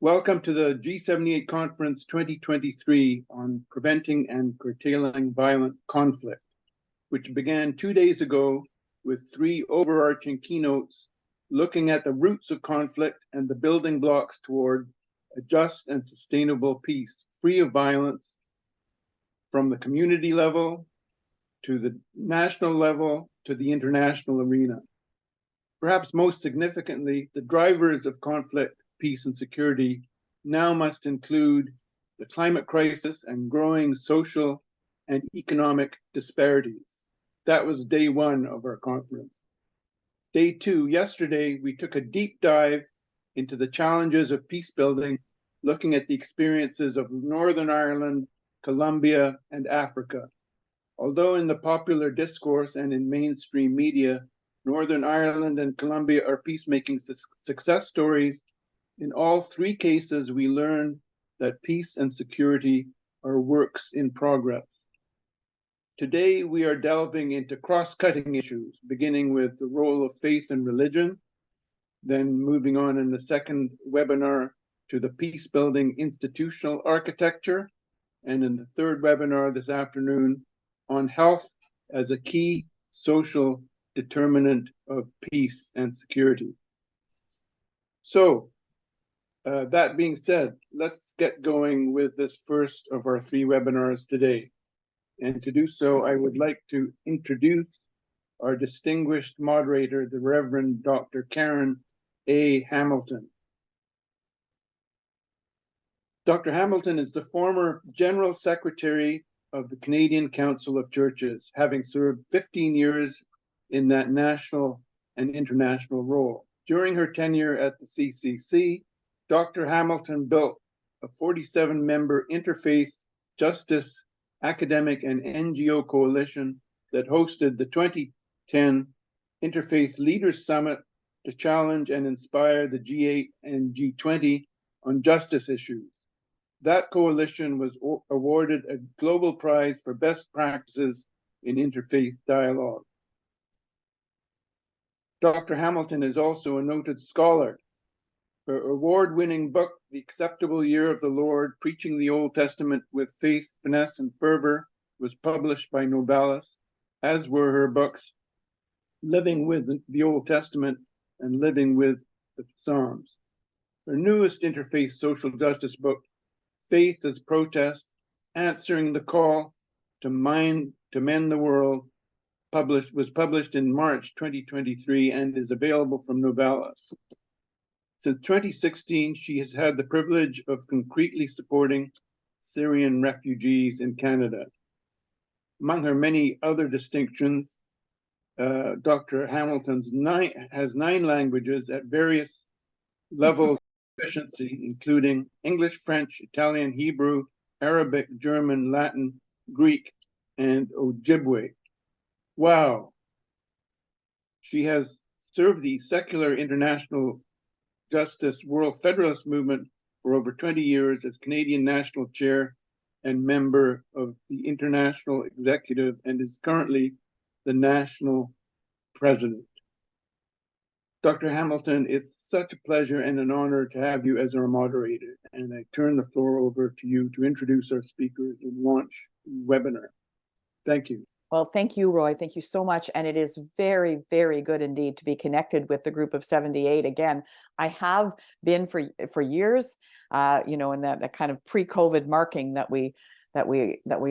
Welcome to the G78 Conference 2023 on Preventing and Curtailing Violent Conflict, which began 2 days ago with 3 overarching keynotes looking at the roots of conflict and the building blocks toward a just and sustainable peace, free of violence, from the community level to the national level to the international arena. Perhaps most significantly, the drivers of conflict, peace, and security now must include the climate crisis and growing social and economic disparities. That was day 1 of our conference. Day 2, yesterday, we took a deep dive into the challenges of peace building, looking at the experiences of Northern Ireland, Colombia, and Africa. Although in the popular discourse and in mainstream media, Northern Ireland and Colombia are peacemaking success stories, in all 3 cases we learn that peace and security are works in progress. Today we are delving into cross-cutting issues, beginning with the role of faith and religion, then moving on in the second webinar to the peace-building institutional architecture, and in the third webinar this afternoon on health as a key social determinant of peace and security. So, that being said, let's get going with this first of our 3 webinars today. And to do so, I would like to introduce our distinguished moderator, the Reverend Dr. Karen A. Hamilton. Dr. Hamilton is the former General Secretary of the Canadian Council of Churches, having served 15 years in that national and international role. During her tenure at the CCC, Dr. Hamilton built a 47-member interfaith, justice, academic, and NGO coalition that hosted the 2010 Interfaith Leaders Summit to challenge and inspire the G8 and G20 on justice issues. That coalition was awarded a global prize for best practices in interfaith dialogue. Dr. Hamilton is also a noted scholar. Her award-winning book, The Acceptable Year of the Lord, Preaching the Old Testament with Faith, Finesse, and Fervor, was published by Novalis, as were her books, Living with the Old Testament and Living with the Psalms. Her newest interfaith social justice book, Faith as Protest, Answering the Call to Mend the World, was published in March 2023 and is available from Novalis. Since 2016, she has had the privilege of concretely supporting Syrian refugees in Canada. Among her many other distinctions, Dr. Hamilton has 9 languages at various levels of proficiency, including English, French, Italian, Hebrew, Arabic, German, Latin, Greek, and Ojibwe. Wow. She has served the secular international justice world federalist movement for over 20 years as Canadian National Chair and member of the International Executive, and is currently the National President. Dr. Hamilton, it's such a pleasure and an honor to have you as our moderator, and I turn the floor over to you to introduce our speakers and launch the webinar. Thank you. Well, thank you, Roy. Thank you so much. And it is very, very good indeed to be connected with the group of 78. Again, I have been for years, in that kind of pre-COVID marking that we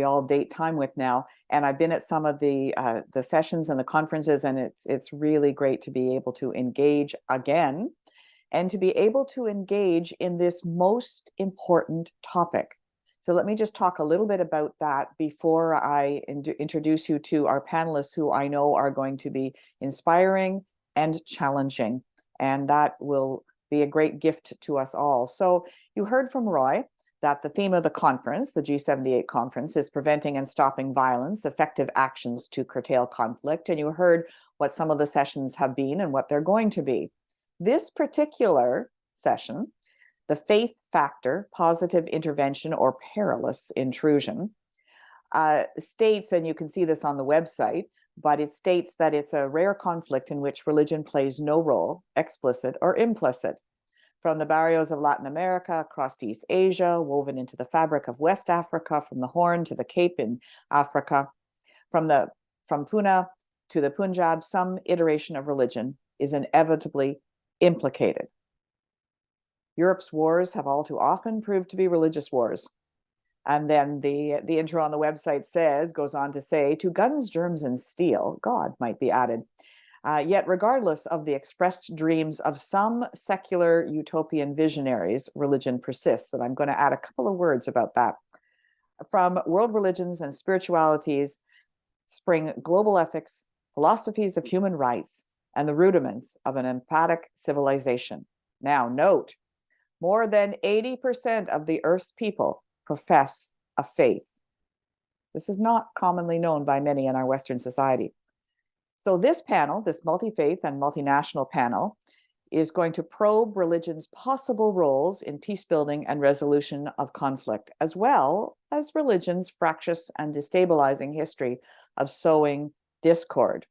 all date time with now. And I've been at some of the sessions and the conferences, and it's really great to be able to engage again and to be able to engage in this most important topic. So let me just talk a little bit about that before I introduce you to our panelists, who I know are going to be inspiring and challenging. And that will be a great gift to us all. So you heard from Roy that the theme of the conference, the G78 conference, is preventing and stopping violence, effective actions to curtail conflict. And you heard what some of the sessions have been and what they're going to be. This particular session, the faith factor, positive intervention, or perilous intrusion, states, and you can see this on the website, but it states that it's a rare conflict in which religion plays no role, explicit or implicit. from the barrios of Latin America across to East Asia, woven into the fabric of West Africa, from the Horn to the Cape in Africa, from Puna to the Punjab, some iteration of religion is inevitably implicated. Europe's wars have all too often proved to be religious wars. And then the intro on the website goes on to say, to guns, germs, and steel, God might be added. Yet regardless of the expressed dreams of some secular utopian visionaries, religion persists. And I'm going to add a couple of words about that. From world religions and spiritualities spring global ethics, philosophies of human rights, and the rudiments of an empathic civilization. Now note, more than 80% of the Earth's people profess a faith. This is not commonly known by many in our Western society. So this panel, this multi-faith and multinational panel, is going to probe religion's possible roles in peace building and resolution of conflict, as well as religion's fractious and destabilizing history of sowing discord.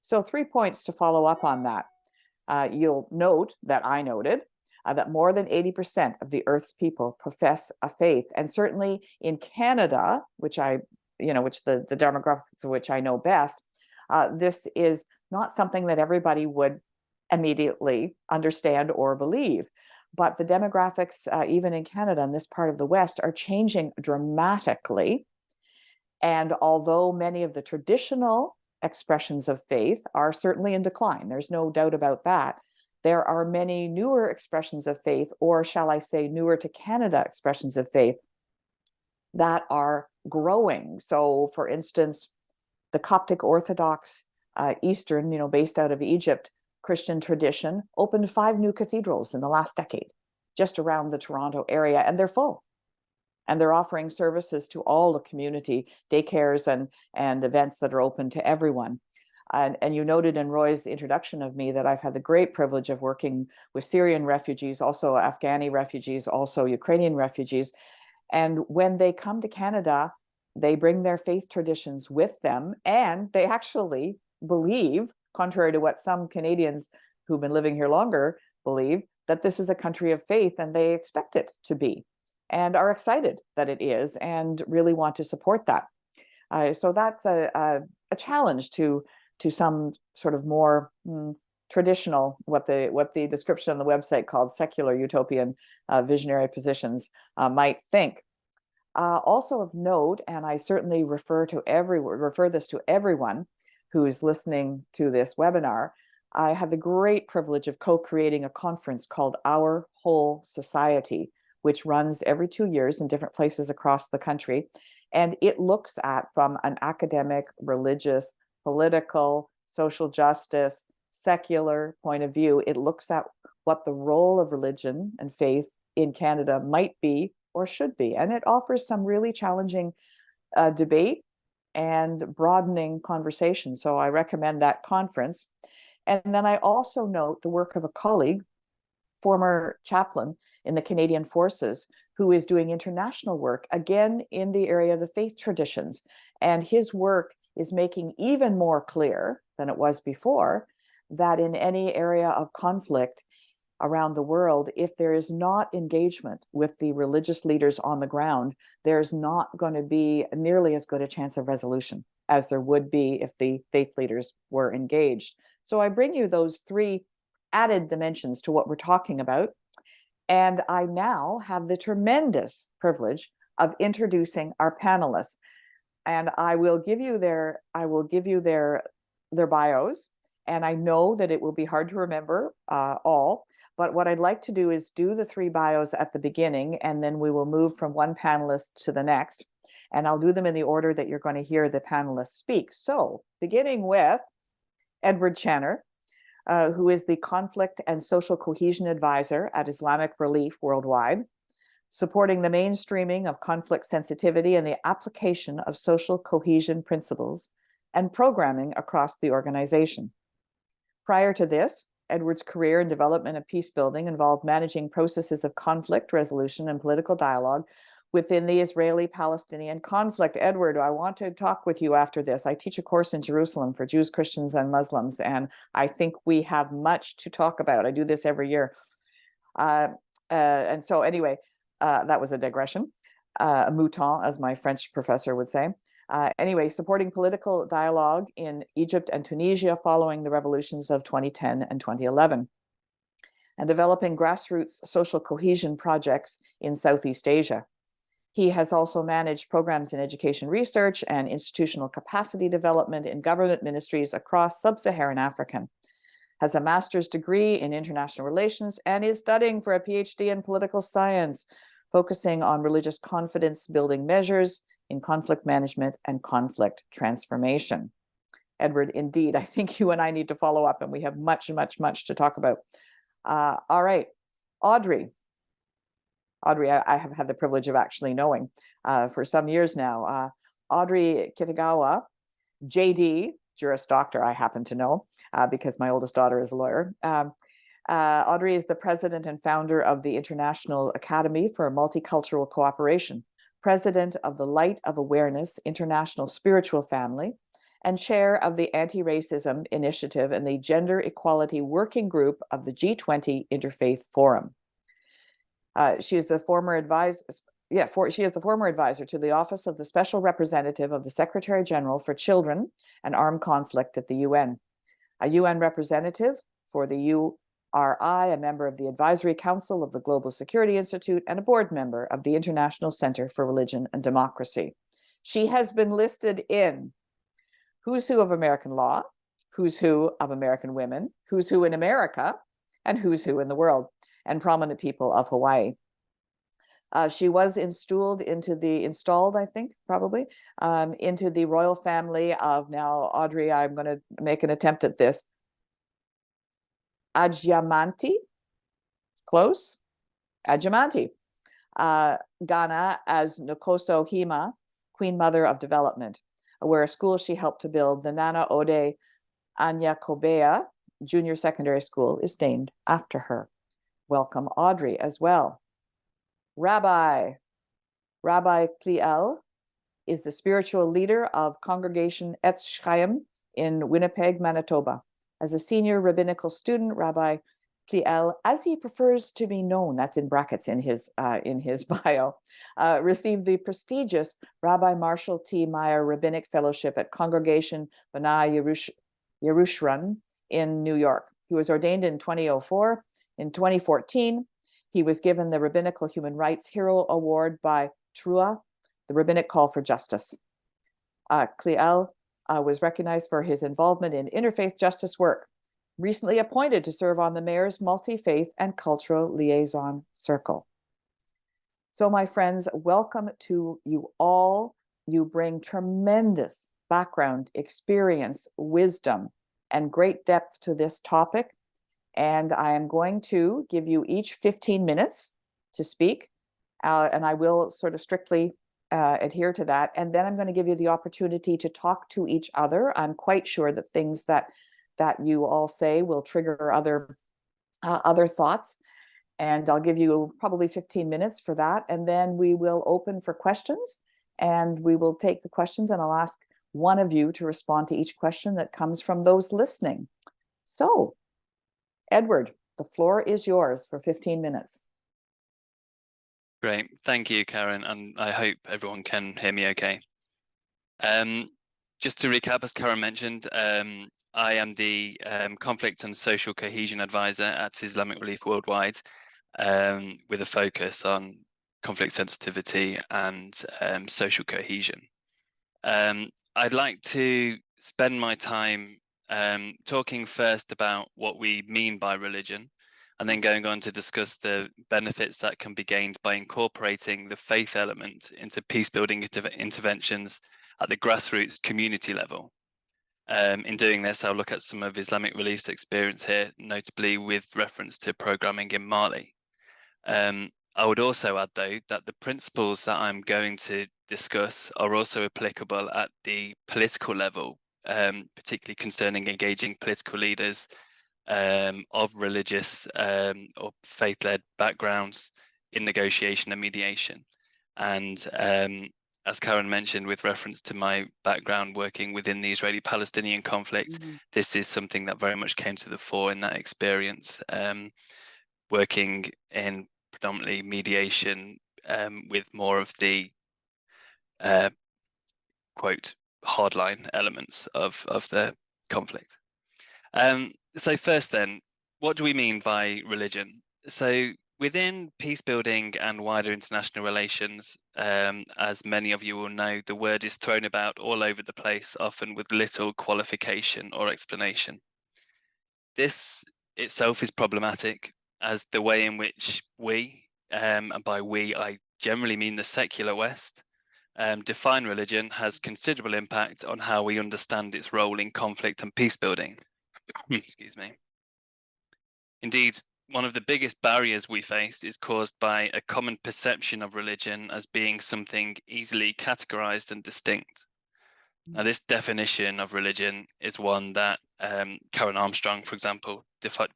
So 3 points to follow up on that. You'll note that I noted that more than 80% of the Earth's people profess a faith, and certainly in Canada, which the demographics of which I know best, this is not something that everybody would immediately understand or believe. But the demographics, even in Canada and this part of the West, are changing dramatically. And although many of the traditional expressions of faith are certainly in decline, there's no doubt about that, there are many newer expressions of faith, or shall I say newer to Canada expressions of faith, that are growing. So for instance, the Coptic Orthodox Eastern, based out of Egypt, Christian tradition opened 5 new cathedrals in the last decade, just around the Toronto area, and they're full. And they're offering services to all the community, daycares and events that are open to everyone. And you noted in Roy's introduction of me that I've had the great privilege of working with Syrian refugees, also Afghani refugees, also Ukrainian refugees. And when they come to Canada, they bring their faith traditions with them, and they actually believe, contrary to what some Canadians who've been living here longer believe, that this is a country of faith, and they expect it to be, and are excited that it is, and really want to support that. So that's a challenge to some sort of more traditional, what the description on the website called secular utopian visionary positions might think. Also of note, and I certainly refer this to everyone who is listening to this webinar, I had the great privilege of co-creating a conference called Our Whole Society, which runs every 2 years in different places across the country. And it looks at, from an academic, religious, political, social justice, secular point of view, it looks at what the role of religion and faith in Canada might be or should be. And it offers some really challenging debate and broadening conversation. So I recommend that conference. And then I also note the work of a colleague, former chaplain in the Canadian Forces, who is doing international work, again, in the area of the faith traditions. And his work is making even more clear than it was before that in any area of conflict around the world, if there is not engagement with the religious leaders on the ground, there's not going to be nearly as good a chance of resolution as there would be if the faith leaders were engaged. So I bring you those 3 added dimensions to what we're talking about. And I now have the tremendous privilege of introducing our panelists. And I will give you their bios. And I know that it will be hard to remember all, but what I'd like to do is do the 3 bios at the beginning, and then we will move from one panelist to the next. And I'll do them in the order that you're going to hear the panelists speak. So beginning with Edward Channer, who is the Conflict and Social Cohesion Advisor at Islamic Relief Worldwide, supporting the mainstreaming of conflict sensitivity and the application of social cohesion principles and programming across the organization. Prior to this, Edward's career in development and peace building involved managing processes of conflict resolution and political dialogue within the Israeli-Palestinian conflict. Edward, I want to talk with you after this. I teach a course in Jerusalem for Jews, Christians, and Muslims, and I think we have much to talk about. I do this every year. And so anyway, that was a digression, a mouton, as my French professor would say. Anyway, supporting political dialogue in Egypt and Tunisia following the revolutions of 2010 and 2011, and developing grassroots social cohesion projects in Southeast Asia. He has also managed programs in education research and institutional capacity development in government ministries across sub-Saharan Africa, has a master's degree in international relations, and is studying for a PhD in political science, focusing on religious confidence building measures in conflict management and conflict transformation. Edward, indeed, I think you and I need to follow up, and we have much, much, much to talk about. All right, Audrey. Audrey, I have had the privilege of actually knowing for some years now. Audrey Kitagawa, JD, Juris Doctor, I happen to know because my oldest daughter is a lawyer. Audrey is the president and founder of the International Academy for Multicultural Cooperation, president of the Light of Awareness International Spiritual Family, and chair of the Anti-Racism Initiative and the Gender Equality Working Group of the G20 Interfaith Forum. She is the former advisor to the Office of the Special Representative of the Secretary General for Children and Armed Conflict at the UN, a UN representative for the URI, a member of the Advisory Council of the Global Security Institute, and a board member of the International Center for Religion and Democracy. She has been listed in Who's Who of American Law, Who's Who of American Women, Who's Who in America, and Who's Who in the World, and Prominent People of Hawaii. She was installed into the royal family of, now, Audrey, I'm going to make an attempt at this, Adjamanti, close, Adjamanti, Ghana as Nkoso Hima, Queen Mother of Development, where a school she helped to build, the Nana Ode Anyakobea Junior Secondary School, is named after her. Welcome, Audrey, as well. Rabbi Kliel is the spiritual leader of Congregation Chayim in Winnipeg, Manitoba. As a senior rabbinical student, Rabbi Kliel, as he prefers to be known, that's in brackets in his bio, received the prestigious Rabbi Marshall T. Meyer Rabbinic Fellowship at Congregation B'nai Yerushran in New York. He was ordained in 2004. In 2014, he was given the Rabbinical Human Rights Hero Award by TRUA, the Rabbinic Call for Justice. Kliel was recognized for his involvement in interfaith justice work, recently appointed to serve on the Mayor's Multi-Faith and Cultural Liaison Circle. So, my friends, welcome to you all. You bring tremendous background, experience, wisdom, and great depth to this topic. And I am going to give you each 15 minutes to speak, and I will sort of strictly adhere to that. And then I'm going to give you the opportunity to talk to each other. I'm quite sure that things that you all say will trigger other thoughts. And I'll give you probably 15 minutes for that. And then we will open for questions, and we will take the questions, and I'll ask one of you to respond to each question that comes from those listening. So, Edward, the floor is yours for 15 minutes. Great. Thank you, Karen. And I hope everyone can hear me okay. Just to recap, as Karen mentioned, I am the Conflict and Social Cohesion Advisor at Islamic Relief Worldwide, with a focus on conflict sensitivity and social cohesion. I'd like to spend my time talking first about what we mean by religion, and then going on to discuss the benefits that can be gained by incorporating the faith element into peace-building interventions at the grassroots community level. In doing this, I'll look at some of Islamic Relief's experience here, notably with reference to programming in Mali. I would also add, though, that the principles that I'm going to discuss are also applicable at the political level, particularly concerning engaging political leaders of religious or faith-led backgrounds in negotiation and mediation. And as Karen mentioned, with reference to my background working within the Israeli-Palestinian conflict, this is something that very much came to the fore in that experience. working in predominantly mediation with more of the quote hardline elements of the conflict. So first then, what do we mean by religion? So within peace building and wider international relations, as many of you will know, the word is thrown about all over the place, often with little qualification or explanation. This itself is problematic, as the way in which we, and by we I generally mean the secular West, define religion has considerable impact on how we understand its role in conflict and peace building. Excuse me. Indeed, one of the biggest barriers we face is caused by a common perception of religion as being something easily categorized and distinct. Now, this definition of religion is one that Karen Armstrong, for example,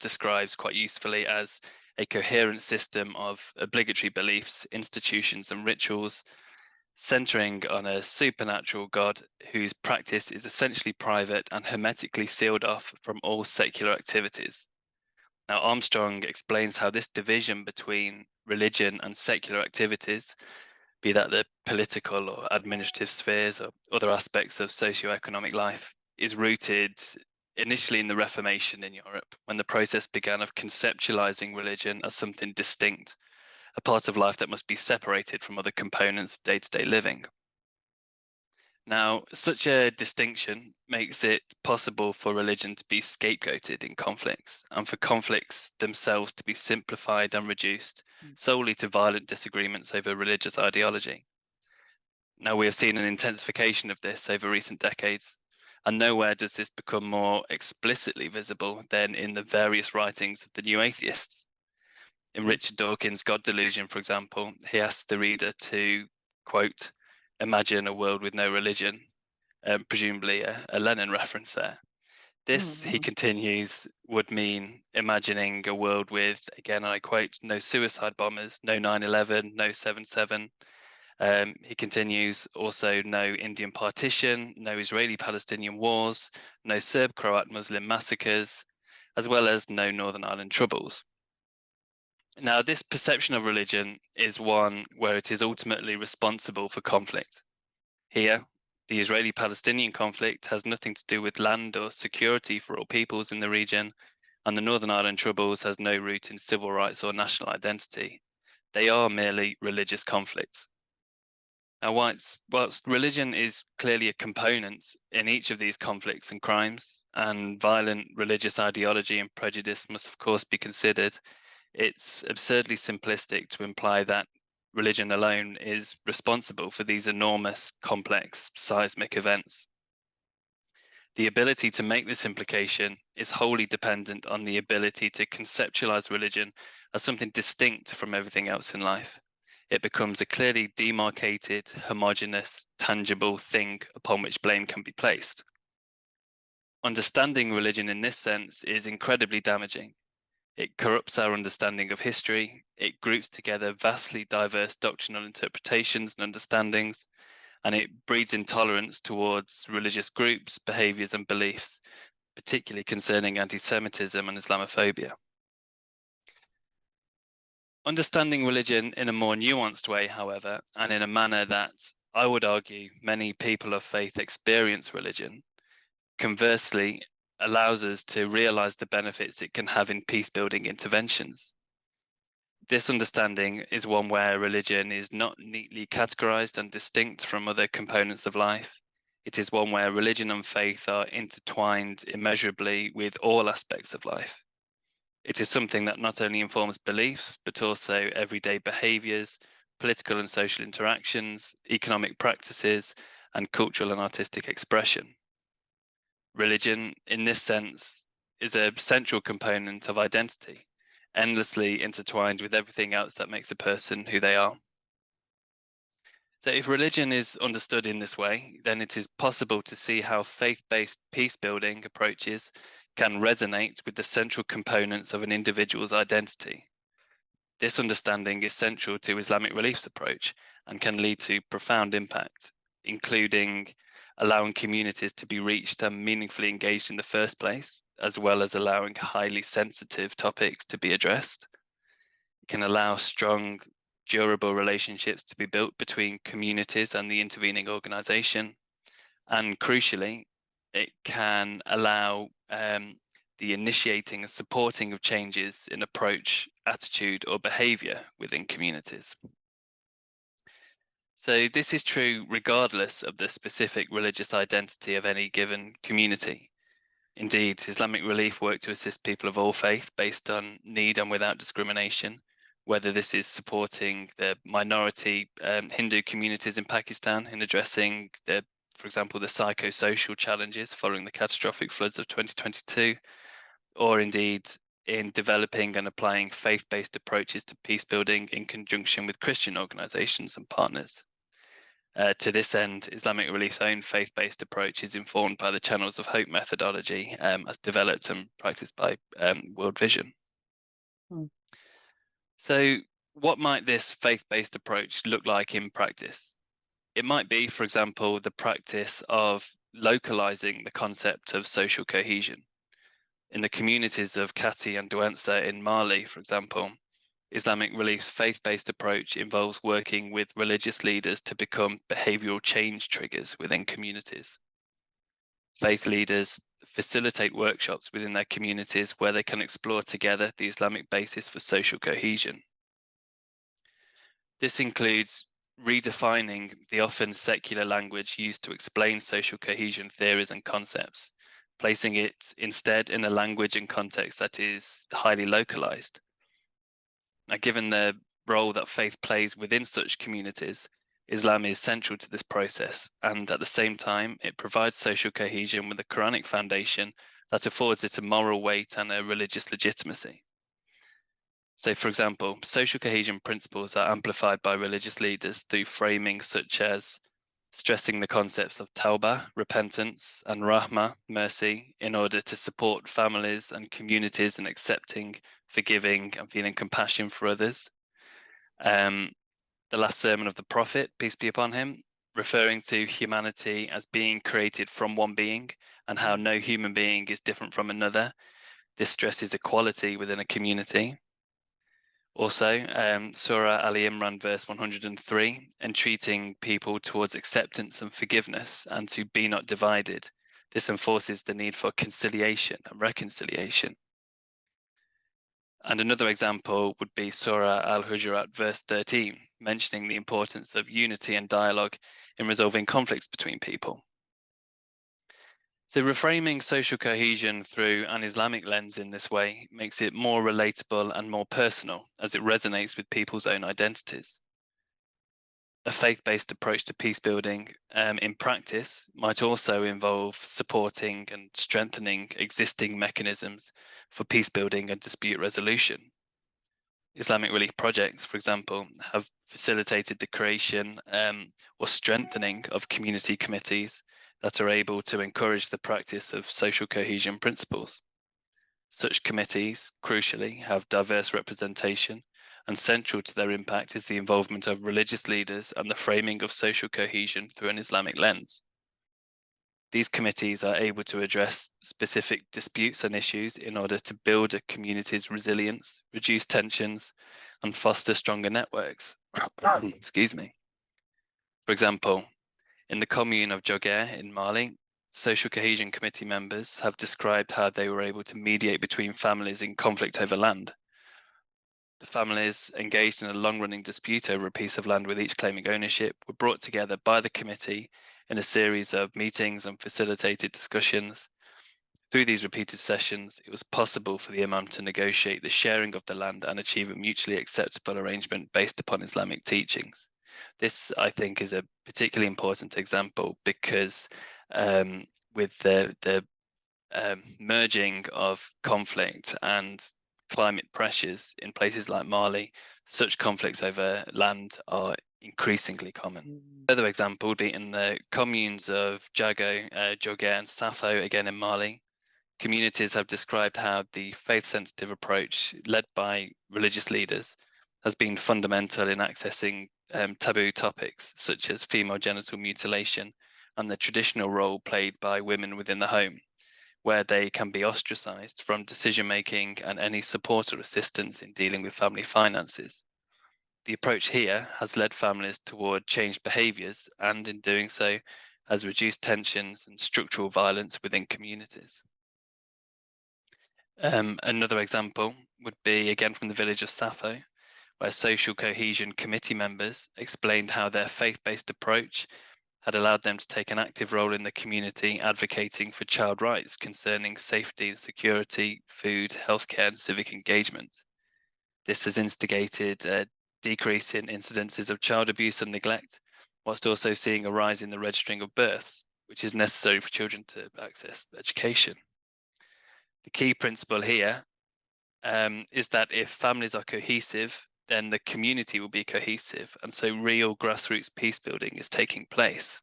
describes quite usefully as a coherent system of obligatory beliefs, institutions, and rituals, centering on a supernatural God whose practice is essentially private and hermetically sealed off from all secular activities. Now, Armstrong explains how this division between religion and secular activities, be that the political or administrative spheres or other aspects of socio-economic life, is rooted initially in the Reformation in Europe, when the process began of conceptualizing religion as something distinct, a part of life that must be separated from other components of day-to-day living. Now, such a distinction makes it possible for religion to be scapegoated in conflicts, and for conflicts themselves to be simplified and reduced solely to violent disagreements over religious ideology. Now, we have seen an intensification of this over recent decades, and nowhere does this become more explicitly visible than in the various writings of the new atheists. In Richard Dawkins' God Delusion, for example, he asks the reader to, quote, imagine a world with no religion, presumably a Lenin reference there. This, he continues, would mean imagining a world with, again, I quote, no suicide bombers, no 9/11, no 7/7. He continues, also no Indian partition, no Israeli-Palestinian wars, no Serb-Croat Muslim massacres, as well as no Northern Ireland troubles. Now, this perception of religion is one where it is ultimately responsible for conflict. Here, the Israeli-Palestinian conflict has nothing to do with land or security for all peoples in the region, and the Northern Ireland Troubles has no root in civil rights or national identity. They are merely religious conflicts. Now, whilst religion is clearly a component in each of these conflicts and crimes, and violent religious ideology and prejudice must of course be considered, it's absurdly simplistic to imply that religion alone is responsible for these enormous, complex, seismic events. The ability to make this implication is wholly dependent on the ability to conceptualize religion as something distinct from everything else in life. It becomes a clearly demarcated, homogeneous, tangible thing upon which blame can be placed. Understanding religion in this sense is incredibly damaging. It corrupts our understanding of history, it groups together vastly diverse doctrinal interpretations and understandings, and it breeds intolerance towards religious groups, behaviors, and beliefs, particularly concerning anti-Semitism and Islamophobia. Understanding religion in a more nuanced way, however, and in a manner that I would argue many people of faith experience religion, conversely, allows us to realize the benefits it can have in peace-building interventions. This understanding is one where religion is not neatly categorized and distinct from other components of life. It is one where religion and faith are intertwined immeasurably with all aspects of life. It is something that not only informs beliefs, but also everyday behaviors, political and social interactions, economic practices, and cultural and artistic expression. Religion, in this sense, is a central component of identity, endlessly intertwined with everything else that makes a person who they are. So if religion is understood in this way, then it is possible to see how faith-based peace-building approaches can resonate with the central components of an individual's identity. This understanding is central to Islamic relief's approach and can lead to profound impact, including allowing communities to be reached and meaningfully engaged in the first place, as well as allowing highly sensitive topics to be addressed. can allow strong, durable relationships to be built between communities and the intervening organization. And crucially, it can allow the initiating and supporting of changes in approach, attitude, or behavior within communities. So this is true regardless of the specific religious identity of any given community. Indeed, Islamic Relief work to assist people of all faith based on need and without discrimination, whether this is supporting the minority Hindu communities in Pakistan in addressing for example, the psychosocial challenges following the catastrophic floods of 2022, or indeed in developing and applying faith-based approaches to peace building in conjunction with Christian organizations and partners. To this end, Islamic Relief's own faith-based approach is informed by the Channels of Hope methodology as developed and practiced by World Vision. So what might this faith-based approach look like in practice? It might be, for example, the practice of localizing the concept of social cohesion. In the communities of Kati and Douentza in Mali, for example, Islamic Relief's faith-based approach involves working with religious leaders to become behavioral change triggers within communities. Faith leaders facilitate workshops within their communities where they can explore together the Islamic basis for social cohesion. This includes redefining the often secular language used to explain social cohesion theories and concepts, placing it instead in a language and context that is highly localized. Now, given the role that faith plays within such communities, Islam is central to this process, and at the same time, it provides social cohesion with a Quranic foundation that affords it a moral weight and a religious legitimacy. So, for example, social cohesion principles are amplified by religious leaders through framing such as stressing the concepts of tawbah, repentance, and rahmah, mercy, in order to support families and communities in accepting, forgiving, and feeling compassion for others. The last sermon of the Prophet, peace be upon him, referring to humanity as being created from one being and how no human being is different from another. This stresses equality within a community. Also, Surah Ali Imran, verse 103, entreating people towards acceptance and forgiveness and to be not divided. This enforces the need for conciliation and reconciliation. And another example would be Surah Al-Hujurat, verse 13, mentioning the importance of unity and dialogue in resolving conflicts between people. So reframing social cohesion through an Islamic lens in this way makes it more relatable and more personal as it resonates with people's own identities. A faith-based approach to peace building in practice might also involve supporting and strengthening existing mechanisms for peace building and dispute resolution. Islamic Relief projects, for example, have facilitated the creation or strengthening of community committees that are able to encourage the practice of social cohesion principles. Such committees, crucially, have diverse representation, and central to their impact is the involvement of religious leaders and the framing of social cohesion through an Islamic lens. These committees are able to address specific disputes and issues in order to build a community's resilience, reduce tensions, and foster stronger networks. Excuse me. For example, in the commune of Joguer in Mali, social cohesion committee members have described how they were able to mediate between families in conflict over land. The families engaged in a long-running dispute over a piece of land with each claiming ownership were brought together by the committee in a series of meetings and facilitated discussions. Through these repeated sessions, it was possible for the Imam to negotiate the sharing of the land and achieve a mutually acceptable arrangement based upon Islamic teachings. This, I think, is a particularly important example because with the merging of conflict and climate pressures in places like Mali, such conflicts over land are increasingly common. Another example would be in the communes of Jago, Joguer, and Safo, again in Mali. Communities have described how the faith-sensitive approach led by religious leaders has been fundamental in accessing taboo topics such as female genital mutilation and the traditional role played by women within the home, where they can be ostracized from decision making and any support or assistance in dealing with family finances. The approach here has led families toward changed behaviours and, in doing so, has reduced tensions and structural violence within communities. Another example would be again from the village of Sappho, where social cohesion committee members explained how their faith-based approach had allowed them to take an active role in the community, advocating for child rights concerning safety and security, food, healthcare, and civic engagement. This has instigated a decrease in incidences of child abuse and neglect, whilst also seeing a rise in the registering of births, which is necessary for children to access education. The key principle here is that if families are cohesive, then the community will be cohesive, and so real grassroots peace building is taking place.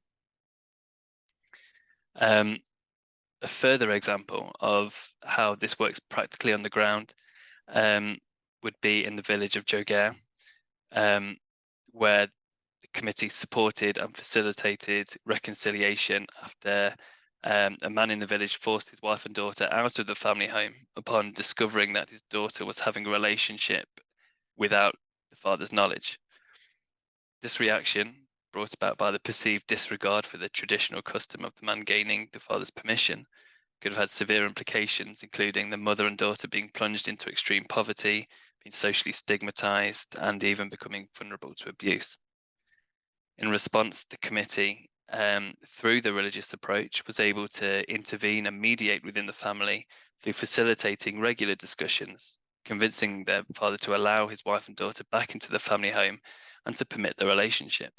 A further example of how this works practically on the ground would be in the village of Jogair, where the committee supported and facilitated reconciliation after a man in the village forced his wife and daughter out of the family home upon discovering that his daughter was having a relationship without the father's knowledge. This reaction, brought about by the perceived disregard for the traditional custom of the man gaining the father's permission, could have had severe implications, including the mother and daughter being plunged into extreme poverty, being socially stigmatized, and even becoming vulnerable to abuse. In response, the committee, through the religious approach, was able to intervene and mediate within the family through facilitating regular discussions, convincing their father to allow his wife and daughter back into the family home and to permit the relationship.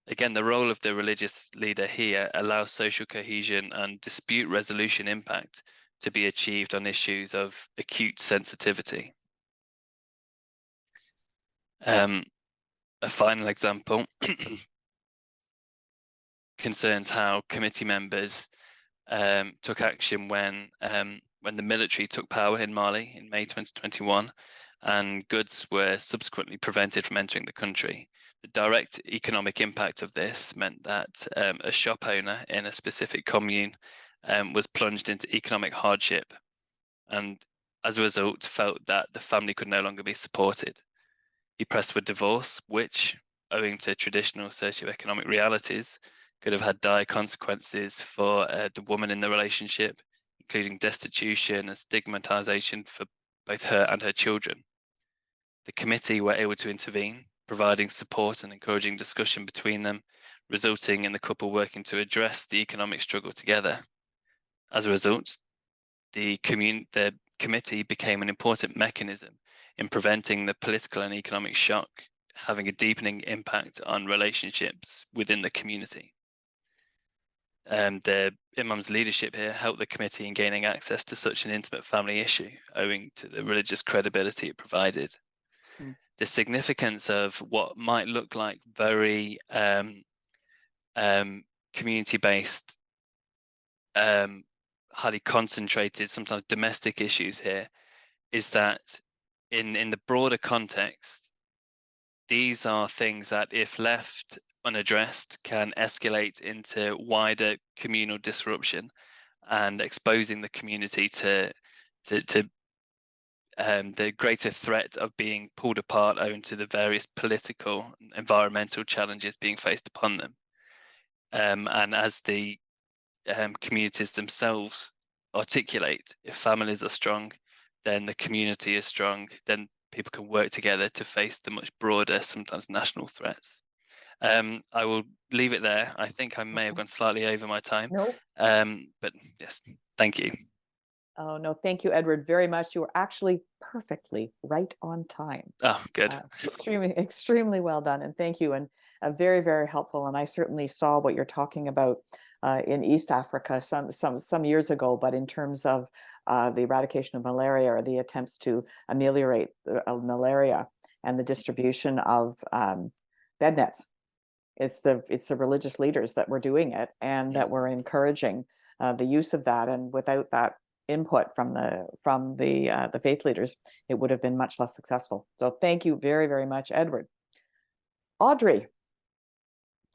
Again, the role of the religious leader here allows social cohesion and dispute resolution impact to be achieved on issues of acute sensitivity. A final example concerns how committee members took action when the military took power in Mali in May 2021, and goods were subsequently prevented from entering the country. The direct economic impact of this meant that a shop owner in a specific commune was plunged into economic hardship, and as a result felt that the family could no longer be supported. He pressed for divorce, which, owing to traditional socioeconomic realities, could have had dire consequences for the woman in the relationship, including destitution and stigmatization for both her and her children. The committee were able to intervene, providing support and encouraging discussion between them, resulting in the couple working to address the economic struggle together. As a result, the committee became an important mechanism in preventing the political and economic shock, having a deepening impact on relationships within the community. The Imam's leadership here helped the committee in gaining access to such an intimate family issue, owing to the religious credibility it provided. The significance of what might look like very community-based, highly concentrated, sometimes domestic issues here is that in the broader context, these are things that, if left unaddressed, can escalate into wider communal disruption and exposing the community to the greater threat of being pulled apart owing to the various political and environmental challenges being faced upon them. And as the communities themselves articulate, if families are strong, then the community is strong, then people can work together to face the much broader, sometimes national threats. I will leave it there. I think I may have gone slightly over my time. No. But yes, thank you. Oh, no, thank you, Edward, very much. You were actually perfectly right on time. Oh, good. Extremely well done. And thank you. And very, very helpful. And I certainly saw what you're talking about in East Africa some years ago, but in terms of the eradication of malaria or the attempts to ameliorate malaria and the distribution of bed nets. It's the religious leaders that were doing it and that were encouraging the use of that. And without that input from the faith leaders, it would have been much less successful. So thank you very, very much, Edward. Audrey,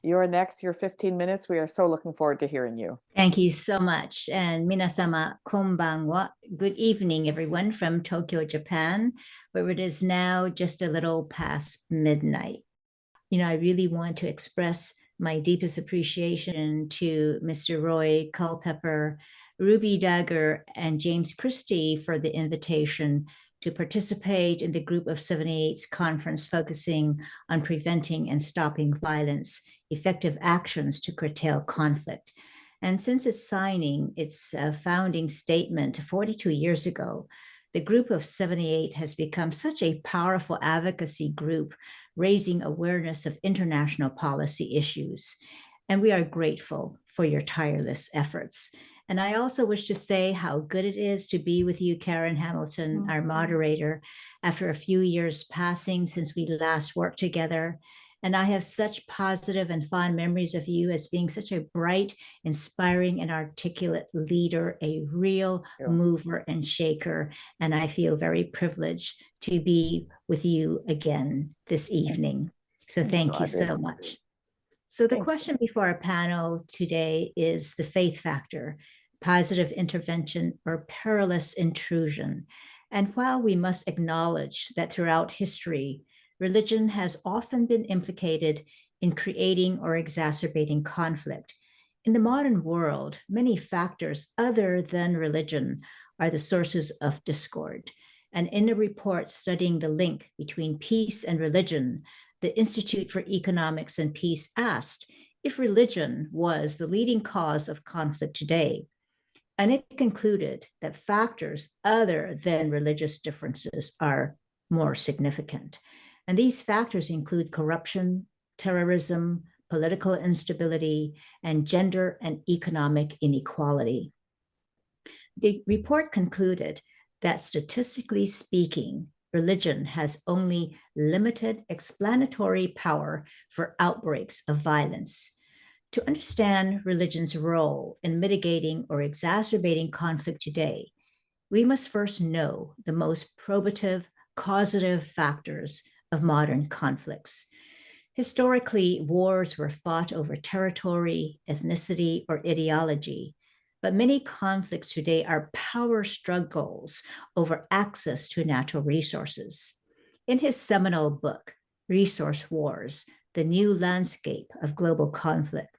you're next, your 15 minutes. We are so looking forward to hearing you. Thank you so much. And minasama konbanwa. Good evening, everyone, from Tokyo, Japan, where it is now just a little past midnight. I really want to express my deepest appreciation to Mr. Roy Culpeper, Ruby Dagger, and James Christie for the invitation to participate in the Group of 78's conference focusing on preventing and stopping violence, effective actions to curtail conflict. And since its signing, its founding statement 42 years ago, the Group of 78 has become such a powerful advocacy group, raising awareness of international policy issues. And we are grateful for your tireless efforts. And I also wish to say how good it is to be with you, Karen Hamilton, our moderator, after a few years passing since we last worked together. And I have such positive and fond memories of you as being such a bright, inspiring, and articulate leader, a real mover and shaker. And I feel very privileged to be with you again this evening. So thank you so much. So the question before our panel today is the faith factor, positive intervention, or perilous intrusion. And while we must acknowledge that throughout history, religion has often been implicated in creating or exacerbating conflict, in the modern world, many factors other than religion are the sources of discord. And in a report studying the link between peace and religion, the Institute for Economics and Peace asked if religion was the leading cause of conflict today. And it concluded that factors other than religious differences are more significant. And these factors include corruption, terrorism, political instability, and gender and economic inequality. The report concluded that statistically speaking, religion has only limited explanatory power for outbreaks of violence. To understand religion's role in mitigating or exacerbating conflict today, we must first know the most probative, causative factors of modern conflicts. Historically, wars were fought over territory, ethnicity, or ideology, but many conflicts today are power struggles over access to natural resources. In his seminal book, Resource Wars, The New Landscape of Global Conflict,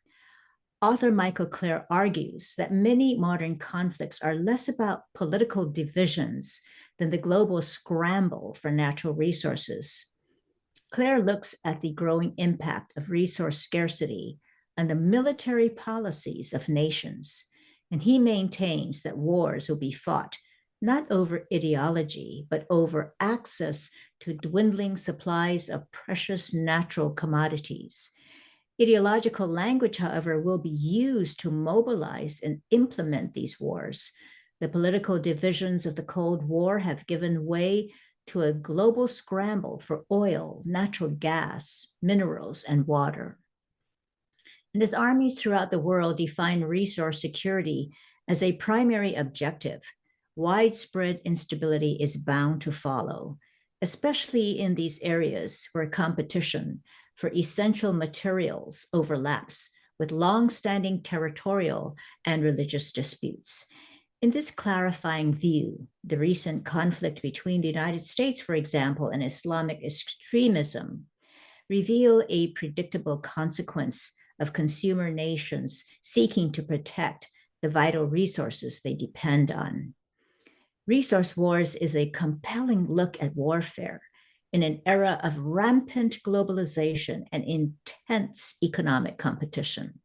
author Michael Kliel argues that many modern conflicts are less about political divisions than the global scramble for natural resources. Kliel looks at the growing impact of resource scarcity on the military policies of nations, and he maintains that wars will be fought not over ideology, but over access to dwindling supplies of precious natural commodities. Ideological language, however, will be used to mobilize and implement these wars. The political divisions of the Cold War have given way to a global scramble for oil, natural gas, minerals, and water. And as armies throughout the world define resource security as a primary objective, widespread instability is bound to follow, especially in these areas where competition for essential materials overlaps with long-standing territorial and religious disputes. In this clarifying view, the recent conflict between the United States, for example, and Islamic extremism reveal a predictable consequence of consumer nations seeking to protect the vital resources they depend on. Resource Wars is a compelling look at warfare in an era of rampant globalization and intense economic competition.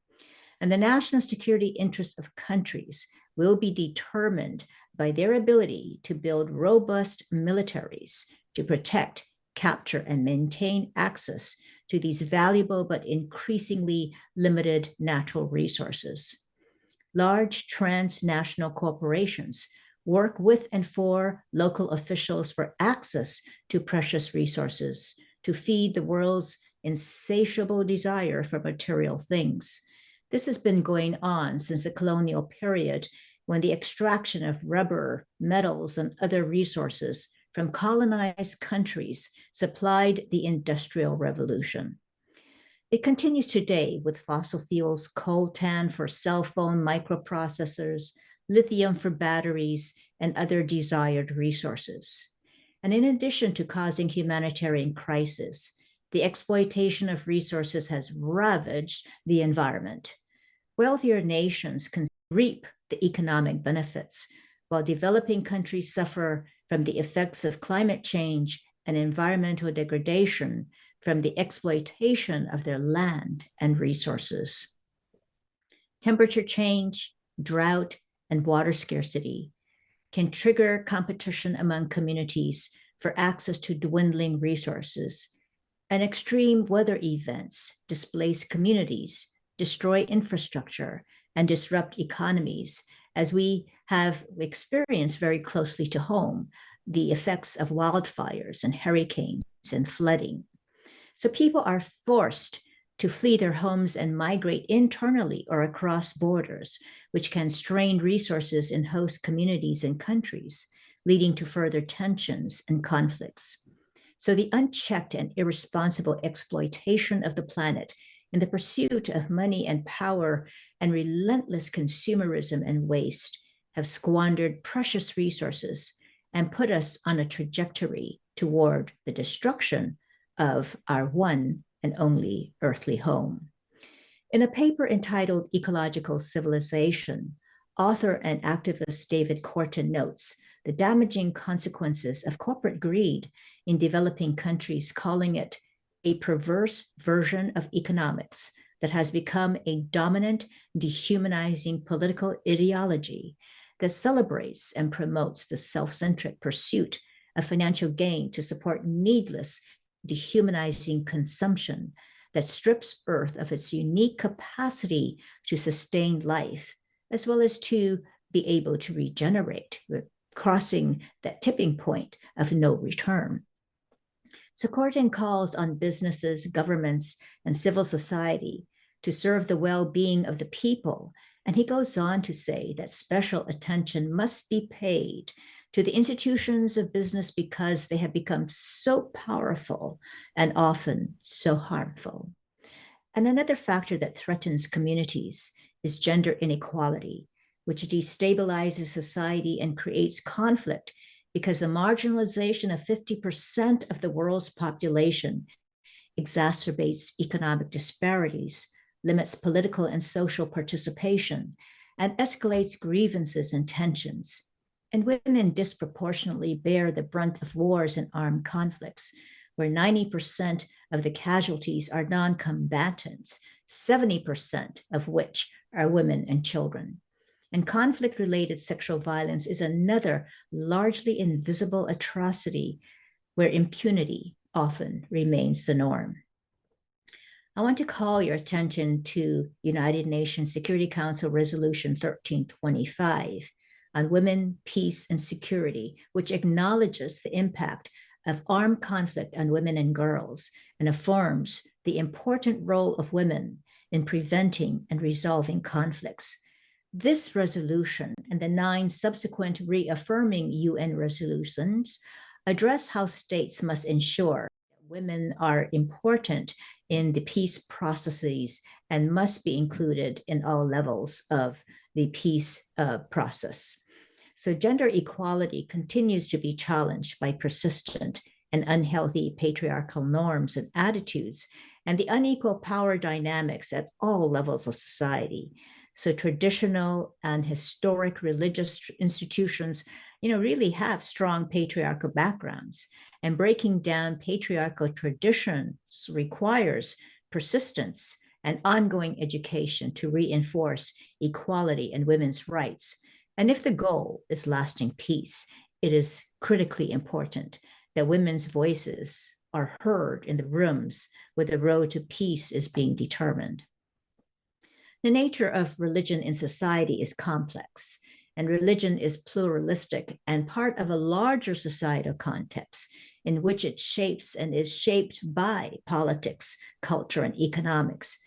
And the national security interests of countries will be determined by their ability to build robust militaries to protect, capture, and maintain access to these valuable but increasingly limited natural resources. Large transnational corporations work with and for local officials for access to precious resources to feed the world's insatiable desire for material things. This has been going on since the colonial period, when the extraction of rubber, metals, and other resources from colonized countries supplied the Industrial Revolution. It continues today with fossil fuels, coltan for cell phone microprocessors, lithium for batteries, and other desired resources. And in addition to causing humanitarian crisis, the exploitation of resources has ravaged the environment. Wealthier nations can reap the economic benefits, while developing countries suffer from the effects of climate change and environmental degradation from the exploitation of their land and resources. Temperature change, drought, and water scarcity can trigger competition among communities for access to dwindling resources, and extreme weather events displace communities, destroy infrastructure, and disrupt economies, as we have experienced very closely to home the effects of wildfires and hurricanes and flooding. So people are forced to flee their homes and migrate internally or across borders, which can strain resources in host communities and countries, leading to further tensions and conflicts. So the unchecked and irresponsible exploitation of the planet in the pursuit of money and power and relentless consumerism and waste have squandered precious resources and put us on a trajectory toward the destruction of our one and only earthly home. In a paper entitled Ecological Civilization, author and activist David Korten notes the damaging consequences of corporate greed in developing countries, calling it a perverse version of economics that has become a dominant, dehumanizing political ideology that celebrates and promotes the self-centric pursuit of financial gain to support needless, dehumanizing consumption that strips Earth of its unique capacity to sustain life, as well as to be able to regenerate, crossing that tipping point of no return. So Korten calls on businesses, governments, and civil society to serve the well-being of the people. And he goes on to say that special attention must be paid to the institutions of business because they have become so powerful and often so harmful. And another factor that threatens communities is gender inequality, which destabilizes society and creates conflict because the marginalization of 50% of the world's population exacerbates economic disparities, limits political and social participation, and escalates grievances and tensions. And women disproportionately bear the brunt of wars and armed conflicts, where 90% of the casualties are non-combatants, 70% of which are women and children. And conflict-related sexual violence is another largely invisible atrocity where impunity often remains the norm. I want to call your attention to United Nations Security Council Resolution 1325 on women, peace, and security, which acknowledges the impact of armed conflict on women and girls and affirms the important role of women in preventing and resolving conflicts. This resolution and the 9 subsequent reaffirming UN resolutions address how states must ensure that women are important in the peace processes and must be included in all levels of the peace process. So gender equality continues to be challenged by persistent and unhealthy patriarchal norms and attitudes and the unequal power dynamics at all levels of society. So traditional and historic religious institutions, really have strong patriarchal backgrounds, and breaking down patriarchal traditions requires persistence and ongoing education to reinforce equality and women's rights. And if the goal is lasting peace, it is critically important that women's voices are heard in the rooms where the road to peace is being determined. The nature of religion in society is complex, and religion is pluralistic and part of a larger societal context in which it shapes and is shaped by politics, culture, and economics.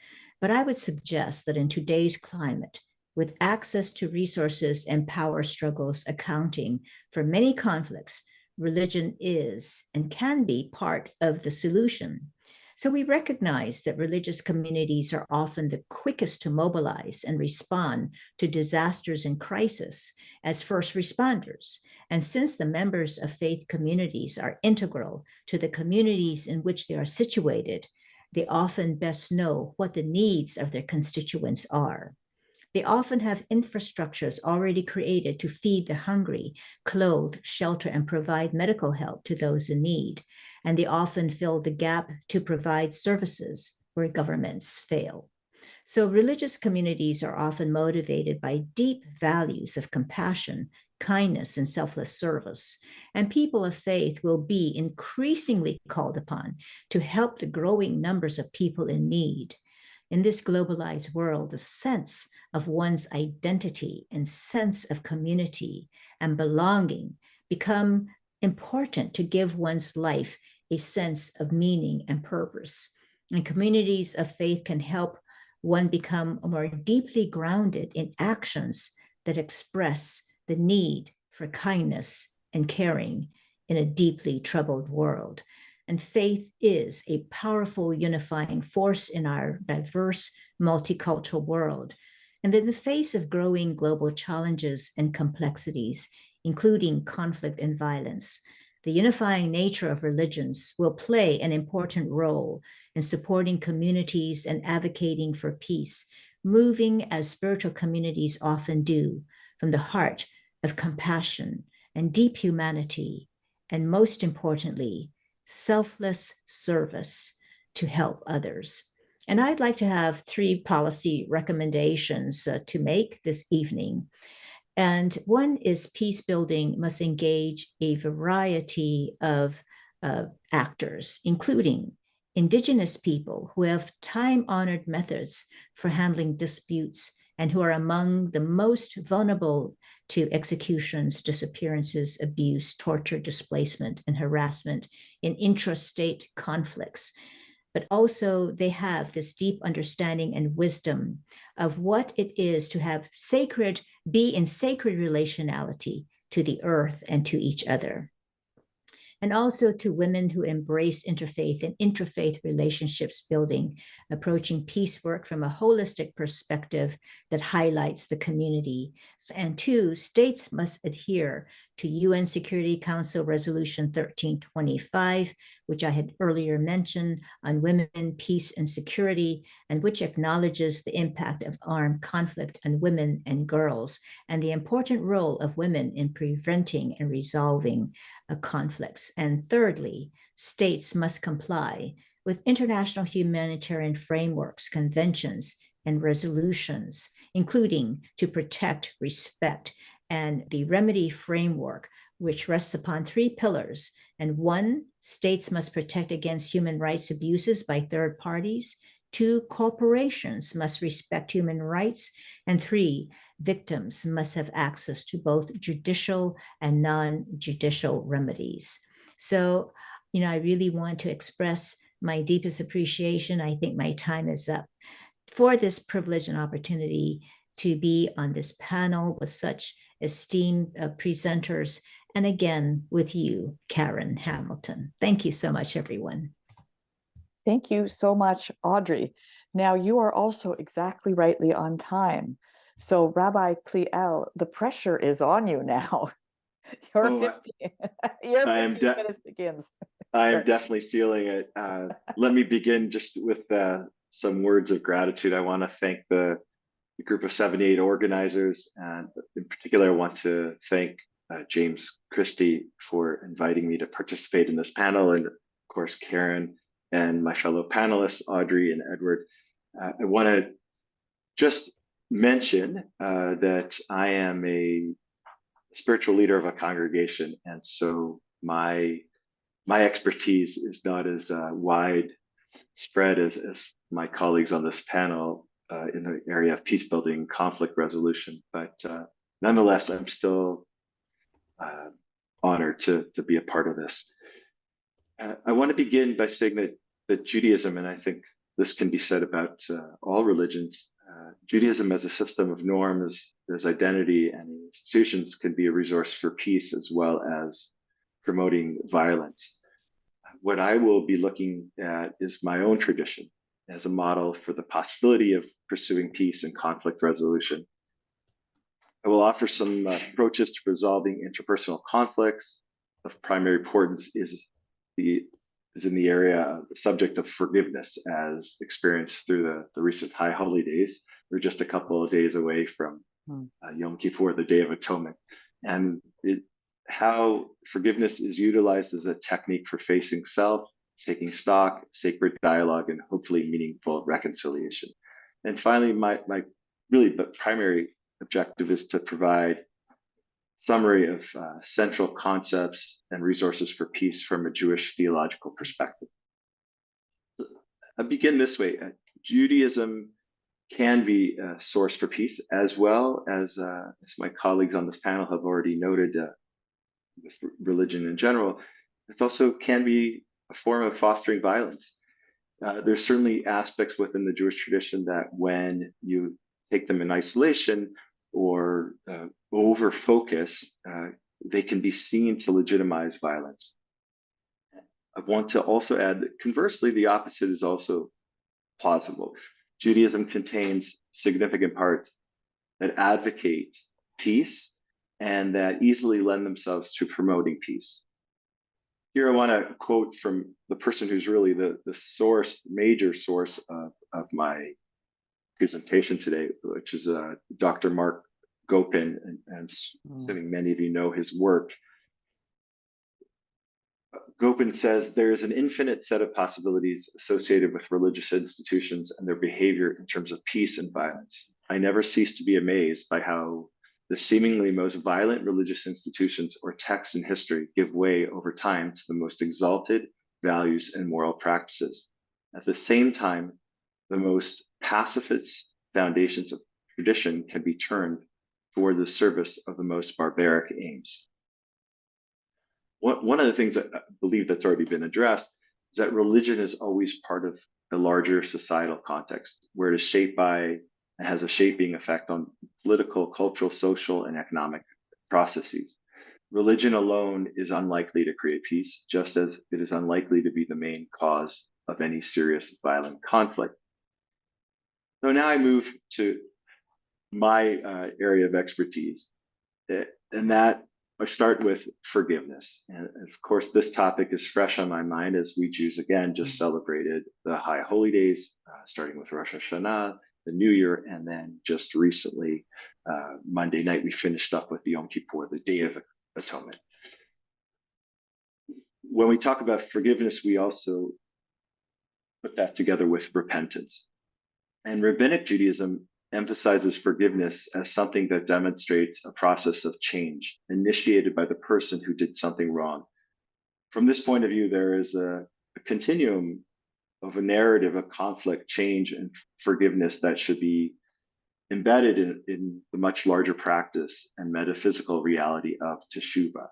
But I would suggest that in today's climate, with access to resources and power struggles accounting for many conflicts, religion is and can be part of the solution. So we recognize that religious communities are often the quickest to mobilize and respond to disasters and crisis as first responders. And since the members of faith communities are integral to the communities in which they are situated, they often best know what the needs of their constituents are. They often have infrastructures already created to feed the hungry, clothe, shelter, and provide medical help to those in need. And they often fill the gap to provide services where governments fail. So religious communities are often motivated by deep values of compassion, kindness, and selfless service. And people of faith will be increasingly called upon to help the growing numbers of people in need. In this globalized world, the sense of one's identity and sense of community and belonging become important to give one's life a sense of meaning and purpose. And communities of faith can help one become more deeply grounded in actions that express the need for kindness and caring in a deeply troubled world. And faith is a powerful unifying force in our diverse, multicultural world. And in the face of growing global challenges and complexities, including conflict and violence, the unifying nature of religions will play an important role in supporting communities and advocating for peace, moving as spiritual communities often do from the heart of compassion and deep humanity, and most importantly, selfless service to help others. And I'd like to have 3 policy recommendations to make this evening. And one is peace building must engage a variety of actors, including Indigenous people who have time-honored methods for handling disputes and who are among the most vulnerable to executions, disappearances, abuse, torture, displacement, and harassment in intrastate conflicts. But also they have this deep understanding and wisdom of what it is to have be in sacred relationality to the earth and to each other. And also to women who embrace interfaith and interfaith relationships building, approaching peace work from a holistic perspective that highlights the community. And 2, states must adhere to UN Security Council Resolution 1325, which I had earlier mentioned, on women, peace, and security, and which acknowledges the impact of armed conflict on women and girls, and the important role of women in preventing and resolving conflicts. And thirdly, states must comply with international humanitarian frameworks, conventions, and resolutions, including to protect, respect, and the remedy framework, which rests upon 3 pillars. And 1, states must protect against human rights abuses by third parties. 2, corporations must respect human rights. And 3, victims must have access to both judicial and non-judicial remedies. So, I really want to express my deepest appreciation. I think my time is up for this privilege and opportunity to be on this panel with such esteemed presenters, and again with you, Karen Hamilton. Thank you so much, everyone. Thank you so much, Audrey. Now, you are also exactly rightly on time. So, Rabbi Kliel, the pressure is on you now. Your 15 minutes begins. I am definitely feeling it. Let me begin just with some words of gratitude. I want to thank the group of 78 organizers, and in particular, I want to thank James Christie for inviting me to participate in this panel, and of course, Karen and my fellow panelists, Audrey and Edward. I want to just mention that I am a spiritual leader of a congregation, and so my expertise is not as widespread as my colleagues on this panel in the area of peace building, conflict resolution. But nonetheless, I'm still honored to be a part of this. I want to begin by saying that Judaism, and I think this can be said about all religions, Judaism as a system of norms, as identity and institutions, can be a resource for peace as well as promoting violence. what I will be looking at is my own tradition as a model for the possibility of pursuing peace and conflict resolution. I will offer some approaches to resolving interpersonal conflicts. Of primary importance is in the area, the subject of forgiveness, as experienced through the recent High Holy Days. We're just a couple of days away from Yom Kippur, the Day of Atonement, and how forgiveness is utilized as a technique for facing self, taking stock, sacred dialogue, and hopefully meaningful reconciliation. And finally, my really the primary objective is to provide summary of central concepts and resources for peace from a Jewish theological perspective. I begin this way. Judaism can be a source for peace, as well as my colleagues on this panel have already noted, with religion in general. It also can be a form of fostering violence. There's certainly aspects within the Jewish tradition that when you take them in isolation or over focus, they can be seen to legitimize violence. I want to also add that conversely, the opposite is also plausible. Judaism contains significant parts that advocate peace and that easily lend themselves to promoting peace. Here I want to quote from the person who's really the major source of my presentation today, which is Dr. Mark Gopin, and assuming many of you know his work. Gopin says there is an infinite set of possibilities associated with religious institutions and their behavior in terms of peace and violence. I never cease to be amazed by how the seemingly most violent religious institutions or texts in history give way over time to the most exalted values and moral practices. At the same time, the most pacifist foundations of tradition can be turned toward the service of the most barbaric aims. One of the things that I believe that's already been addressed is that religion is always part of a larger societal context, where it is shaped by and has a shaping effect on political, cultural, social, and economic processes. Religion alone is unlikely to create peace, just as it is unlikely to be the main cause of any serious violent conflict. So now I move to my area of expertise, and that I start with forgiveness. And of course, this topic is fresh on my mind as we Jews again just celebrated the High Holy Days, starting with Rosh Hashanah, the New Year, and then just recently, Monday night, we finished up with the Yom Kippur, the Day of Atonement. When we talk about forgiveness, we also put that together with repentance. And Rabbinic Judaism emphasizes forgiveness as something that demonstrates a process of change initiated by the person who did something wrong. From this point of view, there is a continuum of a narrative of conflict, change, and forgiveness that should be embedded in the much larger practice and metaphysical reality of teshuvah.